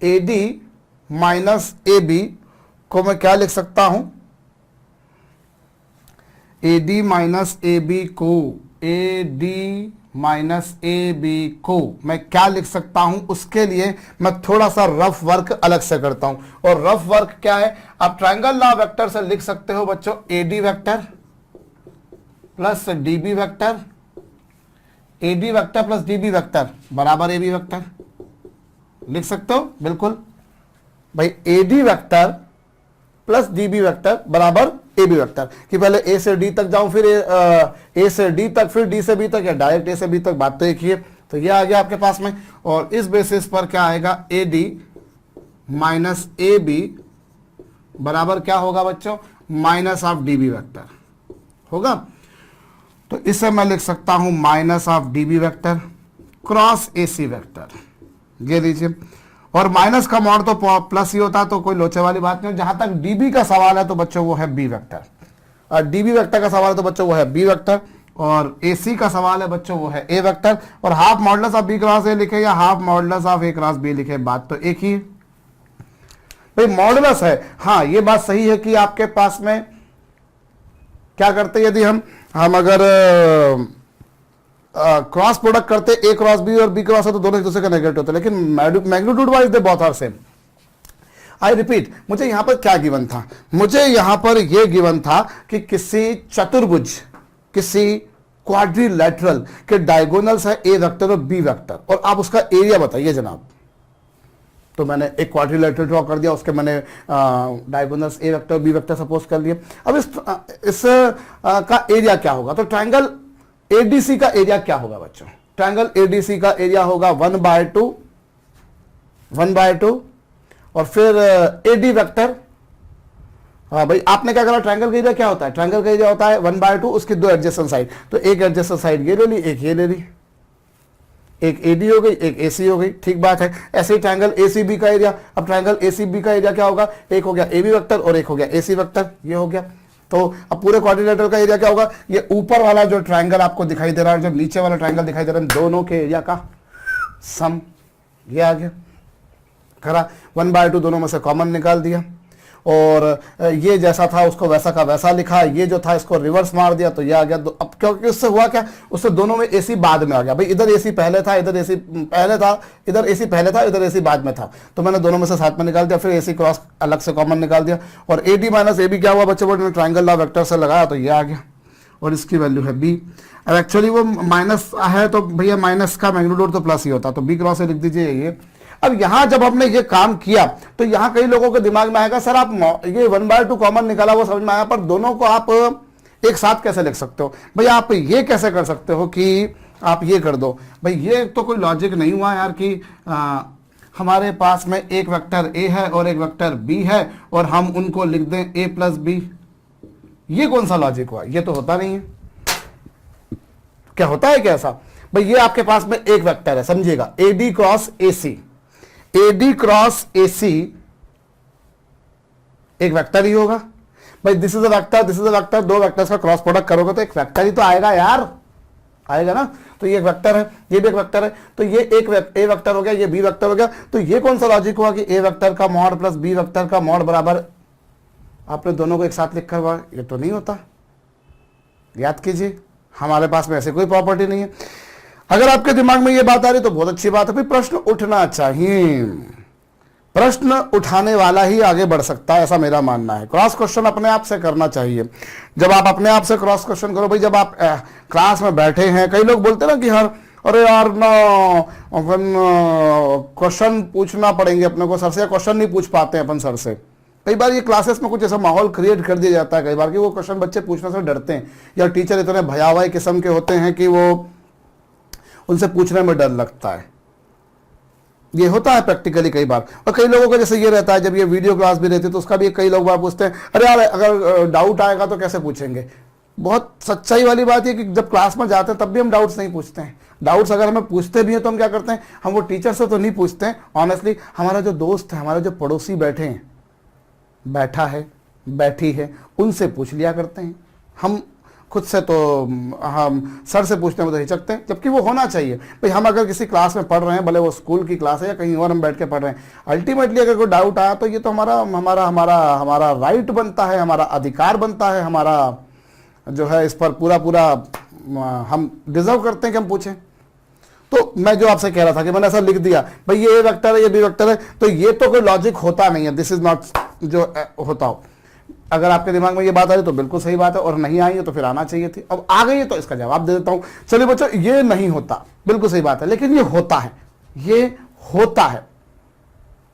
S1: A D minus A B को मैं क्या लिख सकता हूं, A D minus A B को, A D minus A B को मैं क्या लिख सकता हूं, उसके लिए मैं थोड़ा सा रफ वर्क अलग से करता हूं। और रफ वर्क क्या है, आप ट्रायंगल लॉ वेक्टर से लिख सकते हो बच्चों, A D vector plus D B vector, A D vector plus D B vector बराबर ए बी वेक्टर, लिख सकते हो बिल्कुल भाई, A D vector plus D B vector बराबर ए बी वेक्टर, कि पहले ए से डी तक जाऊं, फिर ए से डी तक, फिर डी से बी तक, या डायरेक्ट ए से बी तक, बात तो एक ही है। तो ये आ गया आपके पास में, और इस बेसिस पर क्या आएगा, A D minus A B बराबर क्या होगा बच्चों, minus of D B vector होगा। तो इसे मैं लिख सकता हूं minus of D B vector cross A C vector, ये लीजिए, और माइनस का मॉड तो प्लस ही होता है, तो कोई लोचे वाली बात नहीं। जहां तक डीबी का सवाल है तो बच्चों वो है बी वेक्टर, और डीबी वेक्टर का सवाल है तो बच्चों वो है बी वेक्टर, और एसी का सवाल है बच्चों वो है ए वेक्टर, और half modulus of B cross A लिखे या half modulus of A cross B लिखे, बात तो एक ही है भाई, मॉडुलस है। हाँ, ये बात सही है कि आपके पास में क्या करते, यदि हम अगर क्रॉस प्रोडक्ट करते ए क्रॉस बी और बी क्रॉस है तो दोनों एक दूसरे का नेगेटिव होते, लेकिन magnitude wise they both are same. I repeat, मुझे यहां पर क्या गिवन था, मुझे यहां पर यह गिवन था कि किसी चतुर्भुज, किसी क्वाड्रिलैटरल के डायगोनल्स है ए वेक्टर और बी वेक्टर, और आप उसका एरिया बताइए जनाब। तो मैंने एक क्वाड्रिलैटरल ड्रॉ कर दिया, उसके मैंने डायगोनल्स ए वेक्टर बी वेक्टर सपोज कर लिए। अब इस का एरिया क्या होगा, तो ट्रायंगल एडीसी का एरिया क्या होगा बच्चों, ट्रायंगल एडीसी का एरिया होगा 1/2 और फिर एडी वेक्टर। हाँ भाई, आपने क्या करा, ट्रायंगल का एरिया क्या होता है, ट्रायंगल का एरिया होता है 1/2, उसकी दो एडजेसेंट साइड, तो एक एडजेसेंट साइड ये ले ली, एक ये ले ली, एक एडी हो गई, एक एसी हो गई, ठीक बात है। ऐसे ही ट्रायंगल एसीबी का एरिया, अब ट्रायंगल एसीबी का एरिया क्या होगा, एक हो गया एबी वेक्टर और एक हो गया एसी वेक्टर, ये हो गया। तो अब पूरे क्वाड्रिलेटरल का एरिया क्या होगा, ये ऊपर वाला जो ट्रायंगल आपको दिखाई दे रहा है, जो नीचे वाला ट्रायंगल दिखाई दे रहा है, दोनों के एरिया का सम, ये आ गया। करा 1/2 दोनों में से कॉमन निकाल दिया, और ये जैसा था उसको वैसा का वैसा लिखा, ये जो था इसको रिवर्स मार दिया, तो ये आ गया। अब क्योंकि उससे हुआ क्या, उससे दोनों में एसी बाद में आ गया। भाई इधर एसी पहले था, इधर एसी पहले था, इधर एसी पहले था, इधर एसी बाद में था, तो मैंने दोनों में से साथ में निकाल दिया, फिर एसी क्रॉस अलग से कॉमन निकाल दिया। और A D minus A B क्या हुआ बच्चे, मैंने ट्राइंगल लॉ वेक्टर से लगाया तो ये आ गया, और इसकी वैल्यू है बी। अब एक्चुअली वो माइनस है तो भैया माइनस का मैग्नीट्यूड तो प्लस ही होता, तो बी क्रॉस से लिख दीजिए ये। अब यहां जब हमने ये काम किया तो यहां कई लोगों के दिमाग में आएगा, सर आप ये 1/2 कॉमन निकाला वो समझ में आया, पर दोनों को आप एक साथ कैसे लिख सकते हो। भाई आप ये कैसे कर सकते हो कि आप ये कर दो, भाई ये तो कोई लॉजिक नहीं हुआ यार कि हमारे पास में एक वेक्टर ए है और एक वेक्टर बी है और हम उनको लिख दें ए प्लस बी, ये कौन सा लॉजिक हुआ? ये तो होता नहीं है। क्या होता है क्या ऐसा? भाई ये आपके पास में एक वेक्टर है, समझिएगा, AD cross AC, AD cross AC एक वेक्टर ही होगा। भाई this is a vector, this is a vector, दो वेक्टर्स का क्रॉस प्रोडक्ट करोगे तो एक वेक्टर ही तो आएगा यार, आएगा ना। तो ये एक वेक्टर है, ये भी एक वेक्टर है, तो ये एक ए वेक्टर हो गया, ये बी वेक्टर हो गया। तो ये कौन सा लॉजिक हुआ कि ए वेक्टर का मॉड प्लस बी वेक्टर का मॉड बराबर आपने दोनों को एक साथ लिखा हुआ? ये तो नहीं होता, याद कीजिए, हमारे पास में ऐसे कोई प्रॉपर्टी नहीं है। अगर आपके दिमाग में ये बात आ रही तो बहुत अच्छी बात है, फिर प्रश्न उठना चाहिए, प्रश्न उठाने वाला ही आगे बढ़ सकता है, ऐसा मेरा मानना है। क्रॉस क्वेश्चन अपने आप से करना चाहिए। जब आप अपने आप से क्रॉस क्वेश्चन करो, भाई जब आप क्लास में बैठे हैं, कई लोग बोलते ना कि हर अरे यार ना अपन क्वेश्चन पूछना पड़ेंगे अपने को सर से, क्वेश्चन नहीं पूछ पाते हैं अपन सर से। कई बार ये क्लासेस में कुछ ऐसा माहौल क्रिएट कर दिया जाता है कई बार कि वो क्वेश्चन बच्चे पूछने से डरते हैं, या टीचर इतने भयावह किस्म के होते हैं कि वो उनसे पूछने में डर लगता है। ये होता है प्रैक्टिकली कई बार। और कई लोगों को जैसे ये रहता है, जब ये वीडियो क्लास भी रहती है तो उसका भी कई लोग बार पूछते हैं अरे यार अगर डाउट आएगा तो कैसे पूछेंगे। बहुत सच्चाई वाली बात है कि जब क्लास में जाते हैं तब भी हम डाउट्स नहीं पूछते हैं। डाउट्स अगर हमें पूछते भी हैं तो हम क्या करते हैं, हम वो टीचर से तो नहीं पूछते हैं, ऑनेस्टली हमारा जो दोस्त है, हमारे जो पड़ोसी बैठे हैं, बैठा है, बैठी है, उनसे पूछ लिया करते हैं। हम खुद से तो हम सर से पूछने में तो हिचकते हैं, जबकि वो होना चाहिए। भाई हम अगर किसी क्लास में पढ़ रहे हैं, भले वो स्कूल की क्लास है या कहीं और हम बैठ के पढ़ रहे हैं, अल्टीमेटली अगर कोई डाउट आया तो ये तो हमारा हमारा हमारा हमारा राइट बनता है, हमारा अधिकार बनता है, हमारा जो है इस पर पूरा पूरा हम डिजर्व करते हैं कि हम पूछें। तो मैं जो आपसे कह रहा था कि मैंने ऐसा लिख दिया, भाई ये ए वेक्टर है, ये बी वेक्टर है, तो ये तो कोई लॉजिक होता नहीं है, दिस इज नॉट जो होता हो। अगर आपके दिमाग में ये बात आ रही तो बिल्कुल सही बात है, और नहीं आई है तो फिर आना चाहिए थी। अब आ गई है तो इसका जवाब दे देता हूं। चलिए बच्चों, ये नहीं होता, बिल्कुल सही बात है, लेकिन ये होता है। ये होता है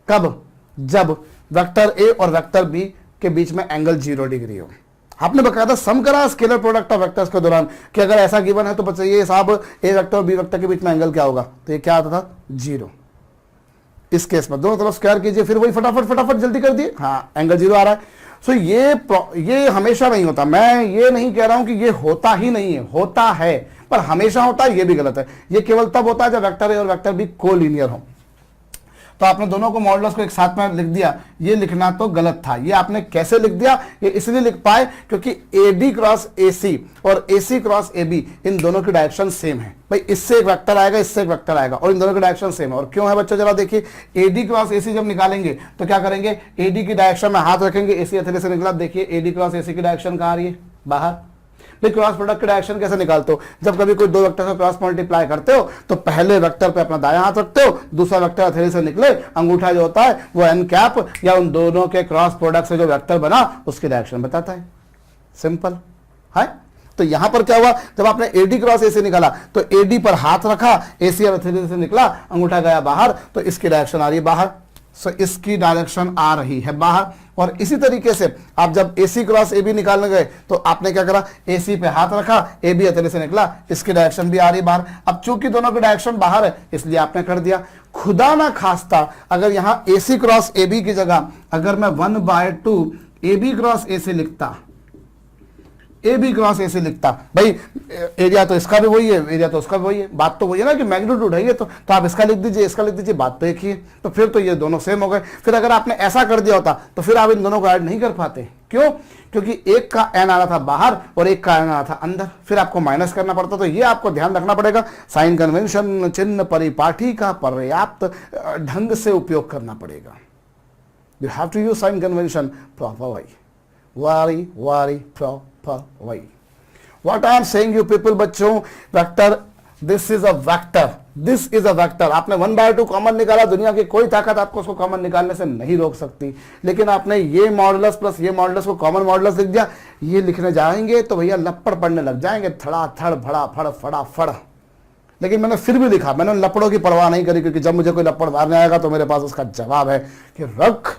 S1: कब? जब वेक्टर ए और वेक्टर बी के बीच में एंगल 0 डिग्री हो। आपने बकायदा सम करा स्केलर प्रोडक्ट ऑफ वेक्टर्स के दौरान कि अगर ऐसा गिवन है तो बताइए साहब ए वेक्टर और बी वेक्टर के बीच में एंगल क्या होगा? तो ये क्या आता था? 0। इस केस में दोनों तरफ स्क्वायर कीजिए, फिर वही फटाफट जल्दी कर दिए, हाँ एंगल 0 आ रहा है। सो ये हमेशा नहीं होता। मैं ये नहीं कह रहा हूं कि ये होता ही नहीं है, होता है, पर हमेशा होता है ये भी गलत है। ये केवल तब होता है जब वेक्टर ए और वेक्टर बी कोलिनियर हो। तो आपने दोनों को मॉडुलस को एक साथ में लिख दिया, ये लिखना तो गलत था। ये आपने कैसे लिख दिया? ये इसलिए लिख पाए क्योंकि AD क्रॉस AC और AC क्रॉस AB इन दोनों की डायरेक्शन सेम है। भाई इससे एक वेक्टर आएगा, इससे एक वेक्टर आएगा, और इन दोनों की डायरेक्शन सेम है। और क्यों है बच्चों, जरा देखिए, AD क्रॉस AC जब निकालेंगे तो क्या करेंगे? AD की डायरेक्शन में हाथ रखेंगे, AC हथेली से निकला, देखिए AD क्रॉस AC की डायरेक्शन कहाँ आ रही है? बाहर। भाई क्रॉस प्रोडक्ट की डायरेक्शन कैसे निकालते हो? जब कभी कोई दो वेक्टर का क्रॉस मल्टीप्लाई करते हो तो पहले वेक्टर पे अपना दायां हाथ रखते हो, दूसरा वेक्टर हथेली से निकले, अंगूठा जो होता है वो एन कैप या उन दोनों के क्रॉस प्रोडक्ट से जो वेक्टर बना उसकी डायरेक्शन बताता है। सिंपल है। तो यहां पर क्या हुआ, जब आपने AD क्रॉस AC निकाला तो AD पर हाथ रखा, AC और हथेली से निकला, अंगूठा गया बाहर, तो इसकी डायरेक्शन आ रही है बाहर। सो इसकी डायरेक्शन आ रही है बाहर। और इसी तरीके से आप जब AC क्रॉस AB निकालने गए तो आपने क्या करा? AC पे हाथ रखा, AB हथेली से निकला, इसकी डायरेक्शन भी आ रही है बाहर। अब चूंकि दोनों की डायरेक्शन बाहर है इसलिए आपने कर दिया। खुदा ना खास्ता अगर यहां AC क्रॉस AB की जगह अगर मैं 1/2 AB क्रॉस AC लिखता, AB क्रॉस AC लिखता, भाई एरिया तो इसका भी वही है, एरिया तो उसका भी वही है, बात तो वही है ना कि मैग्नीट्यूड है ये, तो आप इसका लिख दीजिए, इसका लिख दीजिए, बात तो एक ही है। तो फिर तो ये दोनों सेम हो गए। फिर अगर आपने ऐसा कर दिया होता तो फिर आप इन दोनों को ऐड नहीं कर पाते। क्यों? क्योंकि एक का n आ रहा था बाहर और एक का n आ रहा था अंदर, फिर आपको माइनस करना पड़ता। तो ये आपको ध्यान रखना पड़ेगा, साइन कन्वेंशन चिन्ह परिपाठी का पर्याप्त ढंग से उपयोग करना पड़ेगा। You have to use sign convention proper way, proper way. What I am saying you people बच्चों, vector, this is a vector, this is a vector। आपने 1/2 कॉमन निकाला, दुनिया की कोई ताकत आपको उसको कॉमन निकालने से नहीं रोक सकती। लेकिन आपने ये मॉडुलस प्लस ये मॉडुलस को कॉमन मॉडुलस लिख दिया, ये लिखने जाएंगे तो भैया लपड़ पड़ने लग जाएंगे, थड़ा थड़ फड़ा फड़ फड़ा फड़। लेकिन मैंने फिर भी लिखा, मैंने लपड़ों की परवाह नहीं करी, क्योंकि जब मुझे कोई लपड़ मारने आएगा तो मेरे पास उसका जवाब है कि रख,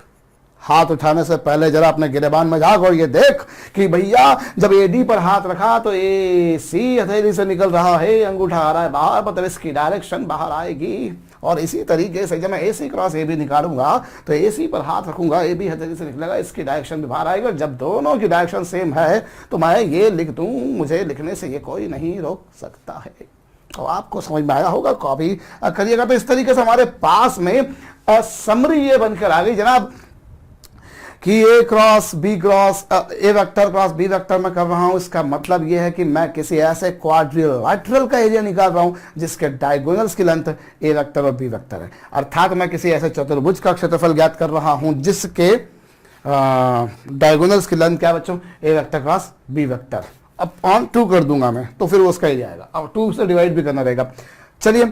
S1: हाथ उठाने से पहले जरा अपने गिरेबान में झाँक और ये देख कि भैया जब AD पर हाथ रखा तो AC हथेली से निकल रहा है, अंगूठा आ रहा है बाहर, मतलब इसकी डायरेक्शन बाहर आएगी। और इसी तरीके से जब मैं AC क्रॉस AB निकालूंगा तो AC पर हाथ रखूंगा, AB हथेली से निकलेगा, इसकी डायरेक्शन भी बाहर आएगी, और जब दोनों की डायरेक्शन सेम है तो मैं ये लिख दूं, मुझे लिखने से ये कोई नहीं रोक सकता है। तो आपको समझ में आया होगा, कॉपी करिएगा। तो इस तरीके से हमारे पास में समरी ये बनकर आ गई जनाब कि A cross B cross A vector cross B vector में कर रहा हूं। इसका मतलब यह है कि मैं किसी ऐसे क्वाड्रिलेटरल का एरिया निकाल रहा हूं जिसके डायगोनल्स की लेंथ ए वेक्टर और बी वेक्टर है, अर्थात मैं किसी ऐसे चतुर्भुज का क्षेत्रफल ज्ञात कर रहा हूं जिसके डायगोनल्स की लेंथ क्या है बच्चों, A vector cross B vector. अब ऑन 2 कर दूंगा मैं तो फिर वो उसका एरिया आएगा, अब 2 से डिवाइड भी करना रहेगा। चलिए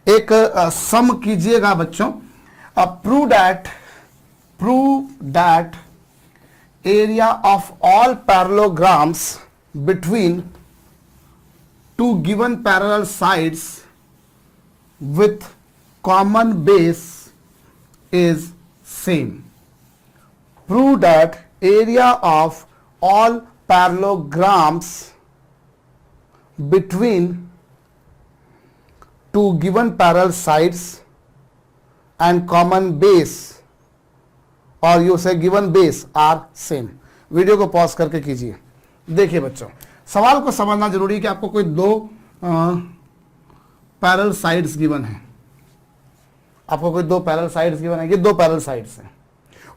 S1: एक सम कीजिएगा बच्चों, prove that area of all parallelograms between two given parallel sides with common base is same. Prove that area of all parallelograms between two given parallel sides and common base और you say given base are same. Video को पॉज करके कीजिए। देखिए बच्चों, सवाल को समझना जरूरी है कि आपको कोई 2 पैरेलल साइड्स गिवन है, आपको कोई 2 पैरेलल साइड्स गिवन है, ये 2 पैरेलल साइड्स हैं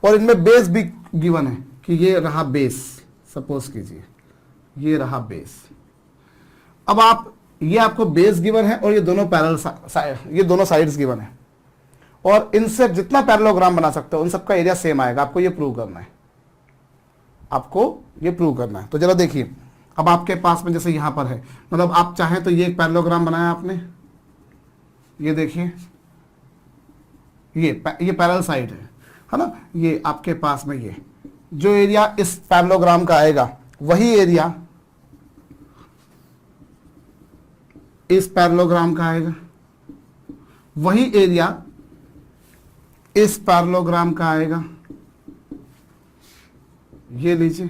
S1: और इनमें बेस भी गिवन है कि ये रहा बेस, सपोज कीजिए ये रहा बेस। अब आप ये आपको बेस गिवन है और ये दोनों पैरेलल ये दोनों साइड्स गिवन है और इनसे जितना पैरेललोग्राम बना सकते हो उन सबका एरिया सेम आएगा। आपको ये प्रूव करना है, आपको ये प्रूव करना है। तो जरा देखिए, अब आपके पास में जैसे यहां पर है, मतलब आप चाहें तो ये एक पैरेललोग्राम बनाया आपने, ये देखिए ये पैरेलल साइड है ना, ये आपके पास में ये जो एरिया इस पैरेललोग्राम का आएगा वही एरिया इस पैरेललोग्राम का आएगा, वही एरिया इस पैरेललोग्राम का आएगा। ये लीजिए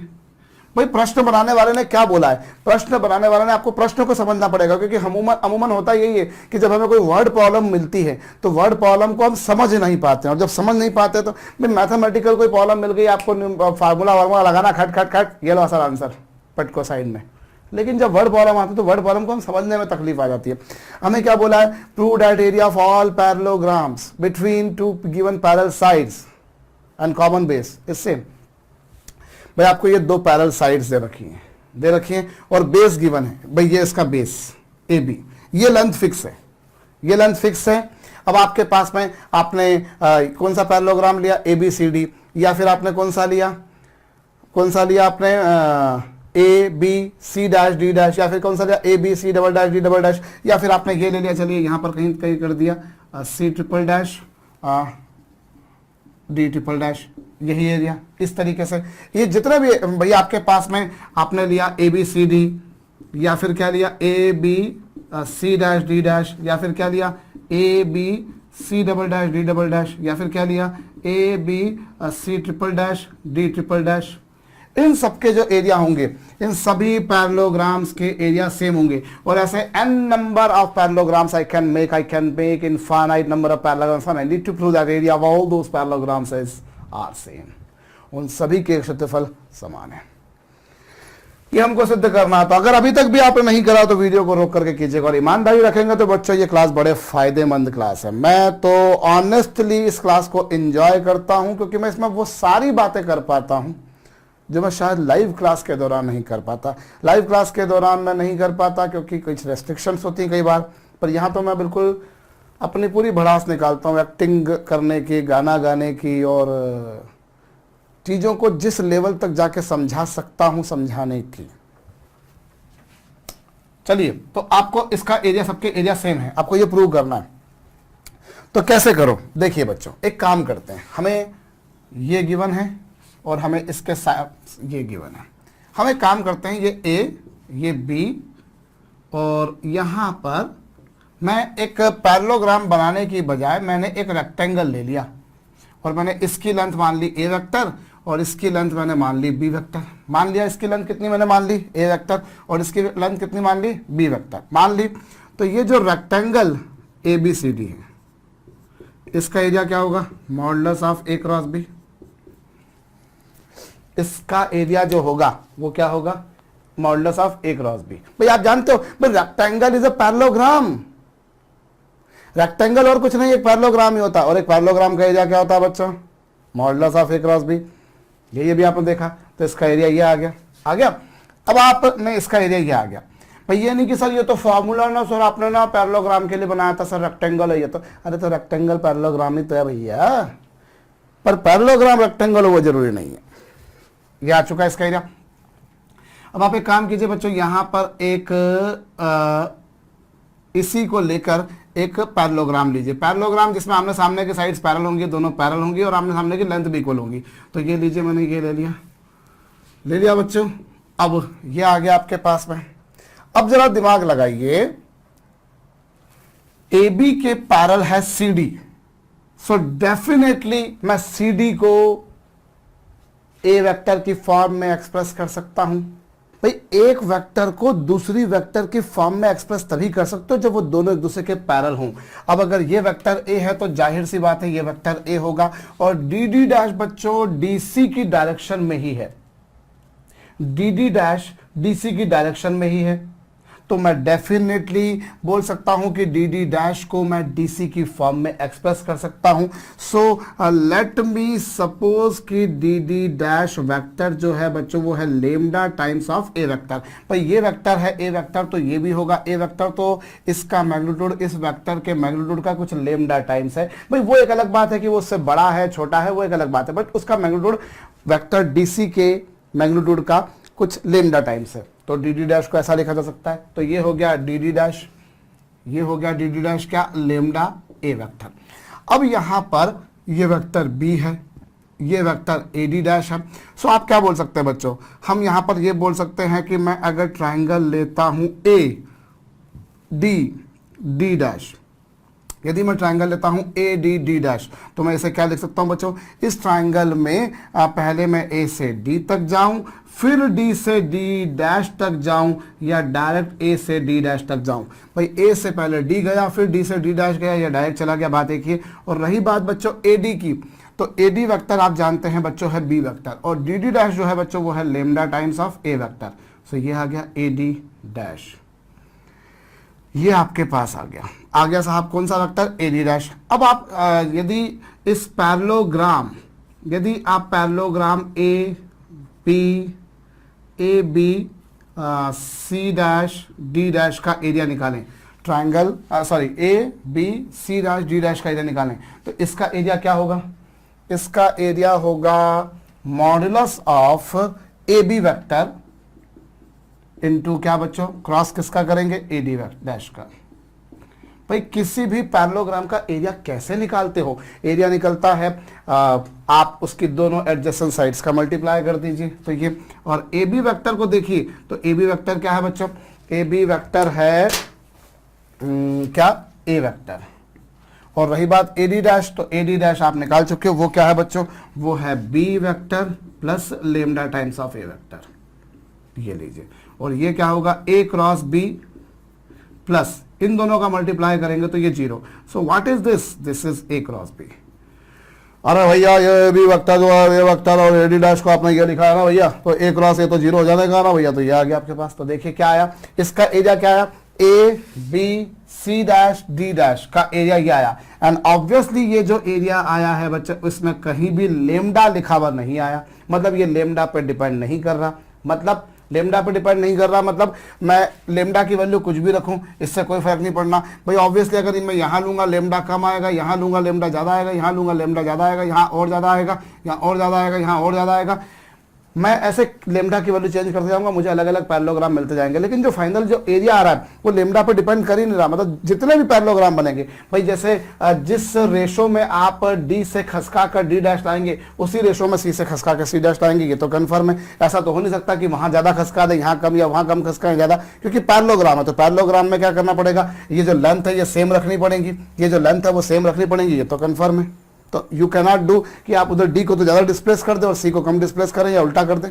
S1: भाई, प्रश्न बनाने वाले ने क्या बोला है, प्रश्न बनाने वाले ने आपको प्रश्न को समझना पड़ेगा, क्योंकि अमूमन होता यही है कि जब हमें कोई वर्ड प्रॉब्लम मिलती है तो वर्ड प्रॉब्लम को हम समझ नहीं पाते हैं, और जब समझ नहीं पाते तो मैथमेटिकल कोई प्रॉब्लम मिल गई, आपको फार्मूला वार्मूला लगाना, खट खट खट ये लो सर आंसर पट को साइड में। लेकिन जब वर्ड प्रॉब्लम आती है तो वर्ड प्रॉब्लम को हम समझने में तकलीफ आ जाती है। हमें क्या बोला है, prove that area of all parallelograms between 2 given parallel sides and common base is same. भाई आपको ये 2 पैरेलल साइड्स दे रखी हैं और बेस गिवन है, भाई ये इसका बेस ए बी, ये लेंथ फिक्स है, ये लेंथ फिक्स है। अब आपके पास में आपने कौन सा पैरेललोग्राम लिया, ए बी सी डी, या फिर आपने कौन सा लिया आपने A B C dash D dash, या फिर कौन सा लिया A B C double dash D double dash, या फिर आपने ये ले लिया, चलिए यहां पर कहीं कहीं कर दिया C triple dash D triple dash, यही एरिया। इस तरीके से ये जितने भी भैया आपके पास में आपने लिया ए बी सी डी, या फिर क्या लिया A B C dash D dash, या फिर क्या लिया A B C double dash D double dash, या फिर क्या लिया A B C triple dash D triple dash, इन सबके जो एरिया होंगे इन सभी पैरेललोग्राम्स के एरिया सेम होंगे। और ऐसे n number of parallelograms I can make infinite number of parallelograms, I need to prove that area of all those parallelograms are same. उन सभी के क्षेत्रफल समान है, ये हमको सिद्ध करना था। अगर अभी तक भी आपने नहीं करा तो वीडियो को रोक करके कीजिएगा और ईमानदारी रखेंगे तो बच्चों ये क्लास बड़े फायदेमंद क्लास है। मैं तो ऑनेस्टली इस क्लास को एंजॉय करता हूं, क्योंकि मैं इसमें वो सारी बातें कर पाता हूं जो मैं शायद लाइव क्लास के दौरान नहीं कर पाता। लाइव क्लास के दौरान मैं नहीं कर पाता क्योंकि कुछ रेस्ट्रिक्शंस होती हैं कई बार, पर यहाँ तो मैं बिल्कुल अपनी पूरी भड़ास निकालता हूँ एक्टिंग करने की, गाना गाने की, और चीज़ों को जिस लेवल तक जाके समझा सकता हूँ समझाने की। चलिए, तो आपको इसका एरिया, सबके एरिया सेम है, आपको ये प्रूव करना है। तो कैसे करो, देखिए बच्चों एक काम करते हैं, हमें ये गिवन है और हमें इसके साथ ये गिवन है। हम एक काम करते हैं, ये ए ये बी, और यहाँ पर मैं एक पैरेललोग्राम बनाने की बजाय मैंने एक रेक्टेंगल ले लिया और मैंने इसकी लेंथ मान ली ए वेक्टर और इसकी लेंथ मैंने मान ली बी वेक्टर। मान लिया इसकी लेंथ कितनी मैंने मान ली ए वेक्टर और इसकी लेंथ कितनी मान ली बी वेक्टर मान ली। तो ये जो rectangle A B C D है, इसका एरिया क्या होगा, modulus of A cross B. इसका एरिया जो होगा वो क्या होगा, modulus of A cross B. भाई आप जानते हो भाई rectangle is a parallelogram, rectangle और कुछ नहीं, एक पैरेललोग्राम ही होता है, और एक पैरेललोग्राम का एरिया क्या होता है बच्चों, modulus of A cross B. ये भी आपने देखा, तो इसका एरिया ये आ गया, आ गया। अब आपने इसका एरिया ये आ गया। भाई ये नहीं कि सर ये तो फॉर्मूला ना सर आपने ना पैरेललोग्राम के लिए बनाया था सर, रेक्टेंगल है ये तो, अरे तो रेक्टेंगल पैरेललोग्राम ही तो है भैया, पर पैरेललोग्राम रेक्टेंगल वो जरूरी नहीं है। ये आ चुका है इसका एरिया। अब आप एक काम कीजिए बच्चों, यहां पर एक इसी को लेकर एक पैरेललोग्राम लीजिए, पैरेललोग्राम जिसमें आमने सामने की साइड्स पैरेलल होंगी, दोनों पैरेलल होंगी और आमने सामने की लेंथ भी इक्वल होंगी। तो ये लीजिए, मैंने ये ले लिया बच्चों। अब ये आ गया आपके पास में। अब जरा दिमाग लगाइए, ए बी के पैरेलल है सी डी, सो डेफिनेटली मैं सी डी को ए वेक्टर की फॉर्म में एक्सप्रेस कर सकता हूं। भाई एक वेक्टर को दूसरी वेक्टर की फॉर्म में एक्सप्रेस तभी कर सकते हो जब वो दोनों एक दूसरे के पैरेलल हों। अब अगर ये वेक्टर ए है तो जाहिर सी बात है ये वेक्टर ए होगा, और डी डी डैश बच्चों डीसी की डायरेक्शन में ही है, डी डी डैश डीसी की डायरेक्शन में ही है, तो मैं डेफिनेटली बोल सकता हूं कि डी डी डैश को मैं डीसी की फॉर्म में एक्सप्रेस कर सकता हूं। सो लेट मी सपोज कि डी डी डैश वेक्टर जो है बच्चों वो है lambda times of A vector. भाई ये वेक्टर है ए वेक्टर, तो ये भी होगा ए वेक्टर, तो इसका मैग्नीट्यूड इस वेक्टर के मैग्नीट्यूड का कुछ लेमडा टाइम्स है। भाई वो एक अलग बात है कि वो उससे बड़ा है छोटा है, वो एक अलग बात है, बट उसका मैग्नीट्यूड वेक्टर डीसी के मैग्नीट्यूड का कुछ लेमडा टाइम्स है। तो डी डी डैश को ऐसा लिखा जा सकता है, तो ये हो गया डी डी डैश, ये हो गया डी डी डैश क्या, लेमडा ए वेक्टर। अब यहां पर ये वेक्टर बी है, ये वेक्टर ए डी डैश है। सो आप क्या बोल सकते हैं बच्चों, हम यहां पर ये बोल सकते हैं कि मैं अगर ट्राइंगल लेता हूं ए डी डी डैश, यदि मैं ट्राइंगल लेता हूं ए डी डी डैश, तो मैं इसे क्या लिख सकता हूं बच्चों, इस ट्राइंगल में पहले मैं ए से डी तक जाऊं, फिर डी से डी डैश तक जाऊं, या डायरेक्ट ए से डी डैश तक जाऊं। भाई ए से पहले डी गया, फिर डी से डी डैश गया, या डायरेक्ट चला गया, बात एक ही है। और रही बात बच्चों ए डी की, तो ए डी वेक्टर आप जानते हैं बच्चों है बी वेक्टर, और डी डी डैश जो है बच्चों वो है lambda times of A vector. So ये आ गया ए डी डैश, ये आपके पास आ गया साहब कौन सा वेक्टर, ए डी डैश। अब आप यदि इस पैरेललोग्राम, यदि आप parallelogram A B C dash D dash का एरिया निकालें, triangle sorry A B C dash D dash का एरिया निकालें, तो इसका एरिया क्या होगा, इसका एरिया होगा modulus of A B vector into क्या बच्चों, क्रॉस किसका करेंगे, ए डी डैश का। भाई किसी भी पैरेललोग्राम का एरिया कैसे निकालते हो, एरिया निकलता है आप उसकी दोनों एडजेसेंट साइड्स का मल्टीप्लाई कर दीजिए, तो ये। और ए बी वेक्टर को देखिए, तो ए बी वेक्टर क्या है बच्चों, ए बी वेक्टर है क्या, ए वेक्टर। और रही बात ए डी डैश, तो ए डी डैश आप निकाल चुके हो, वो क्या है बच्चों, वो है B vector plus lambda times of A vector, ये लीजिए। और ये क्या होगा, ए क्रॉस बी प्लस इन दोनों का मल्टीप्लाई करेंगे तो ये zero. So what is this, this is A cross B. अरे भैया ये बी वेक्टर जो है, ए वेक्टर और ए डी डैश को आपने ये लिखा है ना भैया, तो ए क्रॉस ए तो जीरो हो जाएगा ना भैया, तो ये आ गया आपके पास। तो देखिए क्या आया, इसका एरिया क्या आया, A B C dash D dash का एरिया ये आया। एंड ऑब्वियसली ये जो एरिया आया है बच्चे, इसमें कहीं भी लेमडा लिखा हुआ नहीं आया, मतलब ये लेमडा पे डिपेंड नहीं कर रहा, मतलब लेमडा पे डिपेंड नहीं कर रहा, मतलब मैं लेमडा की वैल्यू कुछ भी रखूं इससे कोई फर्क नहीं पड़ना। भाई ऑब्वियसली अगर मैं यहाँ लूंगा लेमडा कम आएगा, यहाँ लूंगा लेमडा ज़्यादा आएगा, यहाँ लूंगा लेमडा ज़्यादा आएगा, यहाँ और ज़्यादा आएगा, यहाँ और ज़्यादा आएगा, यहाँ और ज़्यादा आएगा। मैं ऐसे लेमडा की वैल्यू चेंज करते जाऊंगा, मुझे अलग अलग पैरेललोग्राम मिलते जाएंगे, लेकिन जो फाइनल जो एरिया आ रहा है वो लेमडा पे डिपेंड कर ही नहीं रहा। मतलब जितने भी पैरेललोग्राम बनेंगे भाई, जैसे जिस रेशो में आप डी से खसका कर डी डैश लाएंगे, उसी रेशो में सी से खसका कर सी डैश लाएंगे, ये तो कन्फर्म है। ऐसा तो हो नहीं सकता कि वहां ज्यादा खसका दे यहाँ कम, या वहां कम खसका ज्यादा, क्योंकि पैरेललोग्राम है। तो पैरेललोग्राम में क्या करना पड़ेगा, ये जो लेंथ है ये सेम रखनी पड़ेगी, ये जो लेंथ है वो सेम रखनी पड़ेगी, ये तो कन्फर्म है। तो यू कैनॉट डू कि आप उधर डी को तो ज्यादा डिस्प्लेस कर दें और सी को कम डिस्प्लेस करें, या उल्टा कर दें,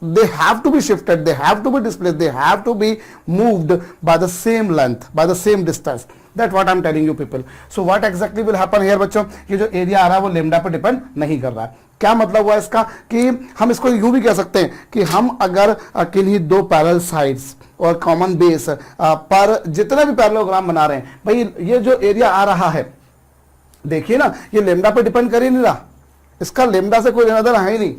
S1: they have to be shifted, they have to be displaced, they have to be moved by the same length, by the same distance. That what I'm telling you people. So what exactly will happen here बच्चों, ये जो एरिया आ रहा है वो लेमडा पर डिपेंड नहीं कर रहा है। क्या मतलब हुआ इसका कि हम इसको यूं भी कह सकते हैं कि हम अगर किन्हीं दो पैरेलल साइड्स और कॉमन बेस पर जितने भी पैरेललोग्राम बना रहे हैं, भाई ये जो एरिया आ रहा है देखिए ना, ये लेमडा पर डिपेंड कर ही नहीं रहा, इसका लेमडा से कोई लेना देना है ही नहीं,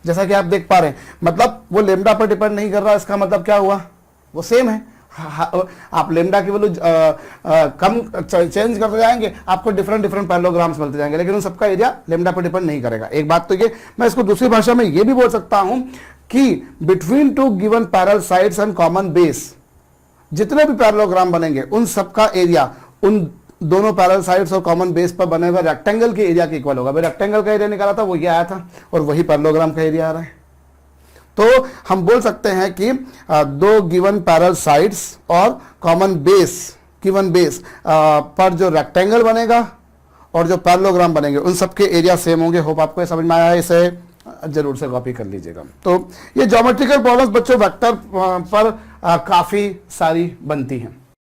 S1: जैसा कि आप देख पा रहे हैं। मतलब वो लेमडा पर डिपेंड नहीं कर रहा, इसका मतलब क्या हुआ, वो सेम है। आप लेमडा की वैल्यू कम चेंज करते जाएंगे, आपको डिफरेंट पैरेललोग्राम्स मिलते जाएंगे, लेकिन उन सबका एरिया लेमडा पर डिपेंड नहीं करेगा। एक बात तो ये, मैं इसको दूसरी भाषा में ये भी बोल सकता हूं कि between two given parallel sides and common base जितने भी पैरेललोग्राम बनेंगे उन सबका एरिया उन दोनों पैरेलल साइड्स और कॉमन बेस पर बने हुए रेक्टेंगल के एरिया के इक्वल होगा। रेक्टेंगल का एरिया निकाला था, वो ये आया था, और वही पैरेललोग्राम का एरिया आ रहा है। तो हम बोल सकते हैं कि दो गिवन पैरेलल साइड्स और कॉमन बेस, गिवन बेस पर जो रेक्टेंगल बनेगा और जो पैरेललोग्राम बनेंगे उन सबके एरिया सेम होंगे। होप आपको समझ में आया, इसे जरूर से कॉपी कर लीजिएगा। तो ये ज्योमेट्रिकल प्रॉब्लम्स बच्चों वेक्टर पर काफी सारी बनती हैं।